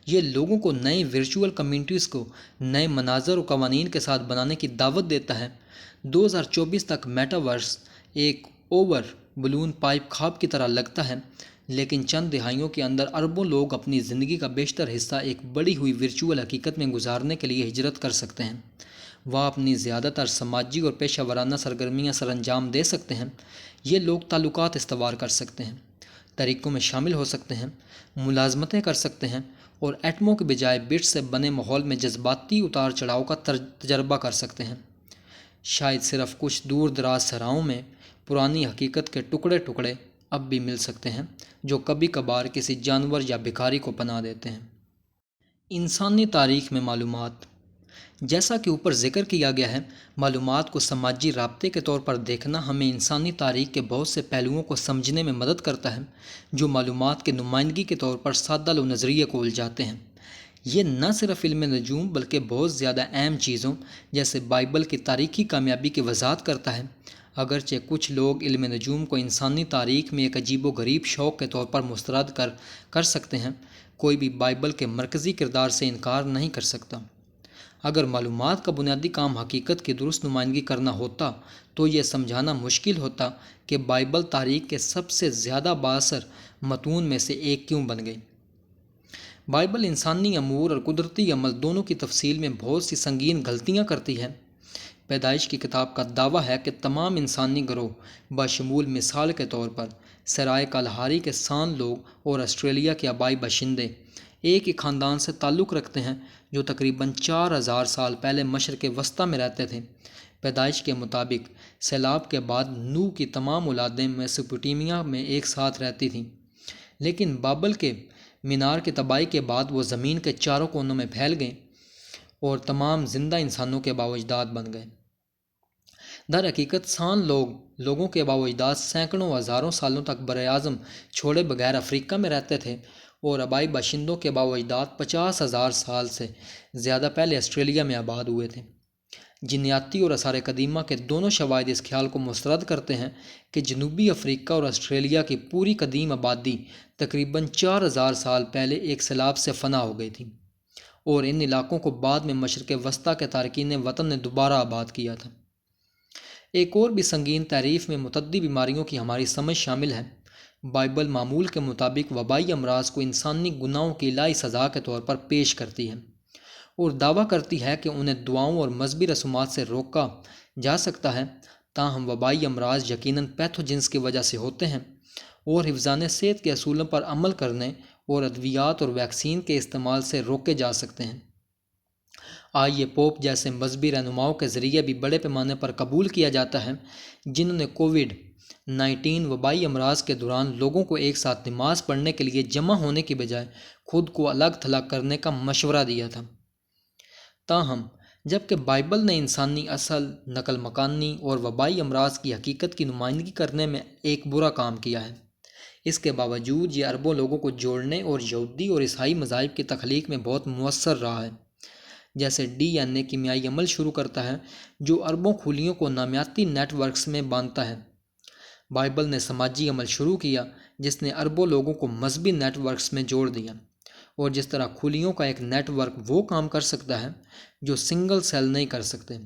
یہ لوگوں کو نئی ورچوئل کمیونٹیز کو نئے مناظر و قوانین کے ساتھ بنانے کی دعوت دیتا ہے۔ 2024 تک میٹا ورس ایک اوور بلون پائپ خواب کی طرح لگتا ہے، لیکن چند دہائیوں کے اندر اربوں لوگ اپنی زندگی کا بیشتر حصہ ایک بڑی ہوئی ورچوئل حقیقت میں گزارنے کے لیے ہجرت کر سکتے ہیں۔ وہ اپنی زیادہ تر سماجی اور پیشہ ورانہ سرگرمیاں سر انجام دے سکتے ہیں۔ یہ لوگ تعلقات استوار کر سکتے ہیں، طریقوں میں شامل ہو سکتے ہیں، ملازمتیں کر سکتے ہیں، اور ایٹموں کے بجائے بٹس سے بنے ماحول میں جذباتی اتار چڑھاؤ کا تجربہ کر سکتے ہیں۔ شاید صرف کچھ دور دراز صحراؤں میں پرانی حقیقت کے ٹکڑے ٹکڑے اب بھی مل سکتے ہیں جو کبھی کبھار کسی جانور یا بھکاری کو پناہ دیتے ہیں۔ انسانی تاریخ میں معلومات۔ جیسا کہ اوپر ذکر کیا گیا ہے، معلومات کو سماجی رابطے کے طور پر دیکھنا ہمیں انسانی تاریخ کے بہت سے پہلوؤں کو سمجھنے میں مدد کرتا ہے جو معلومات کے نمائندگی کے طور پر سادہ و نظریے کو الجھاتے ہیں۔ یہ نہ صرف علم نجوم بلکہ بہت زیادہ اہم چیزوں جیسے بائبل کی تاریخی کامیابی کی وضاحت کرتا ہے۔ اگرچہ کچھ لوگ علم نجوم کو انسانی تاریخ میں ایک عجیب و غریب شوق کے طور پر مسترد کر سکتے ہیں، کوئی بھی بائبل کے مرکزی کردار سے انکار نہیں کر سکتا۔ اگر معلومات کا بنیادی کام حقیقت کی درست نمائندگی کرنا ہوتا تو یہ سمجھانا مشکل ہوتا کہ بائبل تاریخ کے سب سے زیادہ بااثر متون میں سے ایک کیوں بن گئی۔ بائبل انسانی امور اور قدرتی عمل دونوں کی تفصیل میں بہت سی سنگین غلطیاں کرتی ہے۔ پیدائش کی کتاب کا دعویٰ ہے کہ تمام انسانی گروہ بشمول مثال کے طور پر سرائے کالہاری کے سان لوگ اور آسٹریلیا کے آبائی باشندے ایک ہی خاندان سے تعلق رکھتے ہیں جو تقریباً 4000 سال پہلے مشرق وسطیٰ میں رہتے تھے۔ پیدائش کے مطابق سیلاب کے بعد نوح کی تمام اولادیں میسوپوٹیمیا میں ایک ساتھ رہتی تھیں، لیکن بابل کے مینار کی تباہی کے بعد وہ زمین کے چاروں کونوں میں پھیل گئیں اور تمام زندہ انسانوں کے باوجداد بن گئے۔ در حقیقت سان لوگوں کے باوجداد سینکڑوں ہزاروں سالوں تک براعظم چھوڑے بغیر افریقہ میں رہتے تھے اور آبائی باشندوں کے باوجداد 50,000 سال سے زیادہ پہلے آسٹریلیا میں آباد ہوئے تھے۔ جینیاتی اور آثار قدیمہ کے دونوں شواہد اس خیال کو مسترد کرتے ہیں کہ جنوبی افریقہ اور آسٹریلیا کی پوری قدیم آبادی تقریباً 4000 سال پہلے ایک سیلاب سے فنا ہو گئی تھی اور ان علاقوں کو بعد میں مشرق وسطیٰ کے تارکین وطن نے دوبارہ آباد کیا تھا۔ ایک اور بھی سنگین تعریف میں متعدی بیماریوں کی ہماری سمجھ شامل ہے۔ بائبل معمول کے مطابق وبائی امراض کو انسانی گناہوں کی الہی سزا کے طور پر پیش کرتی ہے اور دعویٰ کرتی ہے کہ انہیں دعاؤں اور مذہبی رسومات سے روکا جا سکتا ہے، تاہم وبائی امراض یقیناً پیتھوجنز کی وجہ سے ہوتے ہیں اور حفظان صحت کے اصولوں پر عمل کرنے اور ادویات اور ویکسین کے استعمال سے روکے جا سکتے ہیں۔ آئیے پوپ جیسے مذہبی رہنماؤں کے ذریعے بھی بڑے پیمانے پر قبول کیا جاتا ہے جنہوں نے کووڈ-19 وبائی امراض کے دوران لوگوں کو ایک ساتھ نماز پڑھنے کے لیے جمع ہونے کی بجائے خود کو الگ تھلگ کرنے کا مشورہ دیا تھا۔ تاہم جبکہ بائبل نے انسانی اصل، نقل مکانی اور وبائی امراض کی حقیقت کی نمائندگی کرنے میں ایک برا کام کیا ہے، اس کے باوجود یہ اربوں لوگوں کو جوڑنے اور یہودی اور عیسائی مذاہب کی تخلیق میں بہت مؤثر رہا ہے۔ جیسے ڈی این اے کیمیائی عمل شروع کرتا ہے جو اربوں خلیوں کو نامیاتی نیٹ ورکس میں باندھتا ہے، بائبل نے سماجی عمل شروع کیا جس نے اربوں لوگوں کو مذہبی نیٹ ورکس میں جوڑ دیا، اور جس طرح خلیوں کا ایک نیٹ ورک وہ کام کر سکتا ہے جو سنگل سیل نہیں کر سکتے،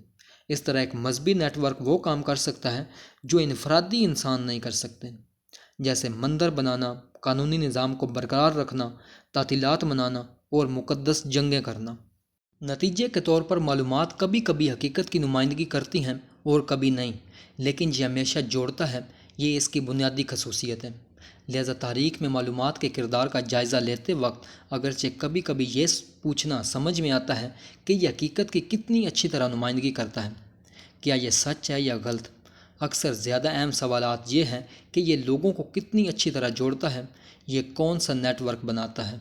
اس طرح ایک مذہبی نیٹ ورک وہ کام کر سکتا ہے جو انفرادی انسان نہیں کر سکتے، جیسے مندر بنانا، قانونی نظام کو برقرار رکھنا، تعطیلات منانا اور مقدس جنگیں کرنا۔ نتیجے کے طور پر معلومات کبھی کبھی حقیقت کی نمائندگی کرتی ہیں اور کبھی نہیں، لیکن یہ ہمیشہ جوڑتا ہے، یہ اس کی بنیادی خصوصیت ہے۔ لہذا تاریخ میں معلومات کے کردار کا جائزہ لیتے وقت اگرچہ کبھی کبھی یہ پوچھنا سمجھ میں آتا ہے کہ یہ حقیقت کی کتنی اچھی طرح نمائندگی کرتا ہے، کیا یہ سچ ہے یا غلط؟ اکثر زیادہ اہم سوالات یہ ہیں کہ یہ لوگوں کو کتنی اچھی طرح جوڑتا ہے، یہ کون سا نیٹ ورک بناتا ہے۔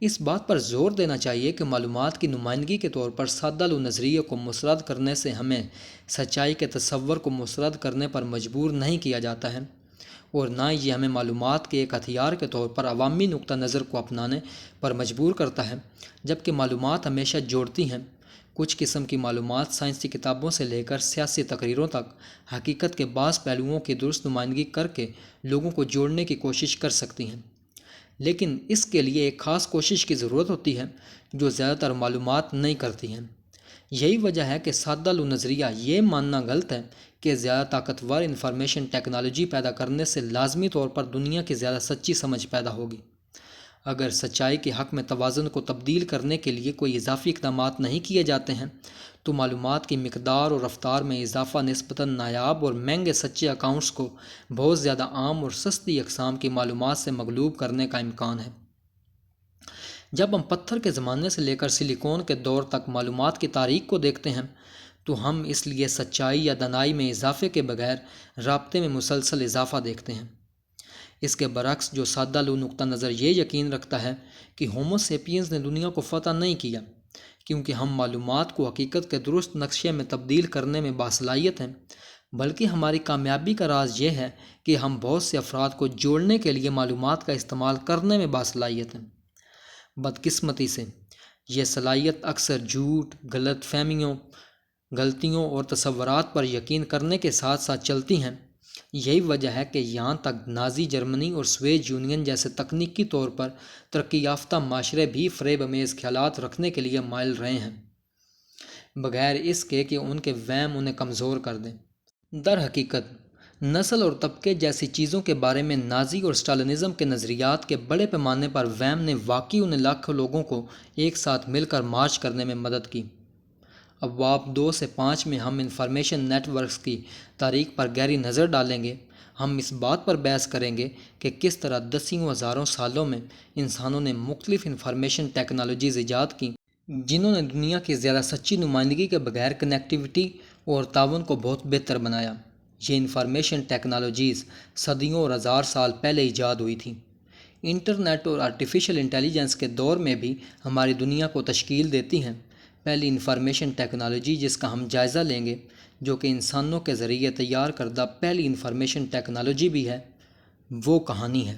اس بات پر زور دینا چاہیے کہ معلومات کی نمائندگی کے طور پر سادہ نظریے کو مسترد کرنے سے ہمیں سچائی کے تصور کو مسترد کرنے پر مجبور نہیں کیا جاتا ہے، اور نہ یہ ہمیں معلومات کے ایک ہتھیار کے طور پر عوامی نقطہ نظر کو اپنانے پر مجبور کرتا ہے، جبکہ معلومات ہمیشہ جوڑتی ہیں۔ کچھ قسم کی معلومات سائنسی کتابوں سے لے کر سیاسی تقریروں تک حقیقت کے بعض پہلوؤں کی درست نمائندگی کر کے لوگوں کو جوڑنے کی کوشش کر سکتی ہیں، لیکن اس کے لیے ایک خاص کوشش کی ضرورت ہوتی ہے جو زیادہ تر معلومات نہیں کرتی ہیں۔ یہی وجہ ہے کہ سادہ نظریہ یہ ماننا غلط ہے کہ زیادہ طاقتور انفارمیشن ٹیکنالوجی پیدا کرنے سے لازمی طور پر دنیا کی زیادہ سچی سمجھ پیدا ہوگی۔ اگر سچائی کے حق میں توازن کو تبدیل کرنے کے لیے کوئی اضافی اقدامات نہیں کیے جاتے ہیں تو معلومات کی مقدار اور رفتار میں اضافہ نسبتاً نایاب اور مہنگے سچے اکاؤنٹس کو بہت زیادہ عام اور سستی اقسام کی معلومات سے مغلوب کرنے کا امکان ہے۔ جب ہم پتھر کے زمانے سے لے کر سلیکون کے دور تک معلومات کی تاریخ کو دیکھتے ہیں تو ہم اس لیے سچائی یا دانائی میں اضافے کے بغیر رابطے میں مسلسل اضافہ دیکھتے ہیں۔ اس کے برعکس جو سادہ لو نقطہ نظر یہ یقین رکھتا ہے کہ ہومو سیپینز نے دنیا کو فتح نہیں کیا کیونکہ ہم معلومات کو حقیقت کے درست نقشے میں تبدیل کرنے میں باصلاحیت ہیں، بلکہ ہماری کامیابی کا راز یہ ہے کہ ہم بہت سے افراد کو جوڑنے کے لیے معلومات کا استعمال کرنے میں باصلاحیت ہیں۔ بدقسمتی سے یہ صلاحیت اکثر جھوٹ، غلط فہمیوں، غلطیوں اور تصورات پر یقین کرنے کے ساتھ ساتھ چلتی ہیں۔ یہی وجہ ہے کہ یہاں تک نازی جرمنی اور سوویت یونین جیسے تکنیکی طور پر ترقی یافتہ معاشرے بھی فریب امیز خیالات رکھنے کے لیے مائل رہے ہیں، بغیر اس کے کہ ان کے وہم انہیں کمزور کر دیں۔ در حقیقت نسل اور طبقے جیسی چیزوں کے بارے میں نازی اور اسٹالنزم کے نظریات کے بڑے پیمانے پر وہم نے واقعی ان لاکھوں لوگوں کو ایک ساتھ مل کر مارچ کرنے میں مدد کی۔ ابواب 2 سے 5 میں ہم انفارمیشن نیٹ ورکس کی تاریخ پر گہری نظر ڈالیں گے۔ ہم اس بات پر بحث کریں گے کہ کس طرح دسیوں ہزاروں سالوں میں انسانوں نے مختلف انفارمیشن ٹیکنالوجیز ایجاد کیں جنہوں نے دنیا کی زیادہ سچی نمائندگی کے بغیر کنیکٹیوٹی اور تعاون کو بہت بہتر بنایا۔ یہ انفارمیشن ٹیکنالوجیز صدیوں اور ہزار سال پہلے ایجاد ہوئی تھیں۔ انٹرنیٹ اور آرٹیفیشل انٹیلیجنس کے دور میں بھی ہماری دنیا کو تشکیل دیتی ہیں۔ پہلی انفارمیشن ٹیکنالوجی جس کا ہم جائزہ لیں گے، جو کہ انسانوں کے ذریعے تیار کردہ پہلی انفارمیشن ٹیکنالوجی بھی ہے، وہ کہانی ہے۔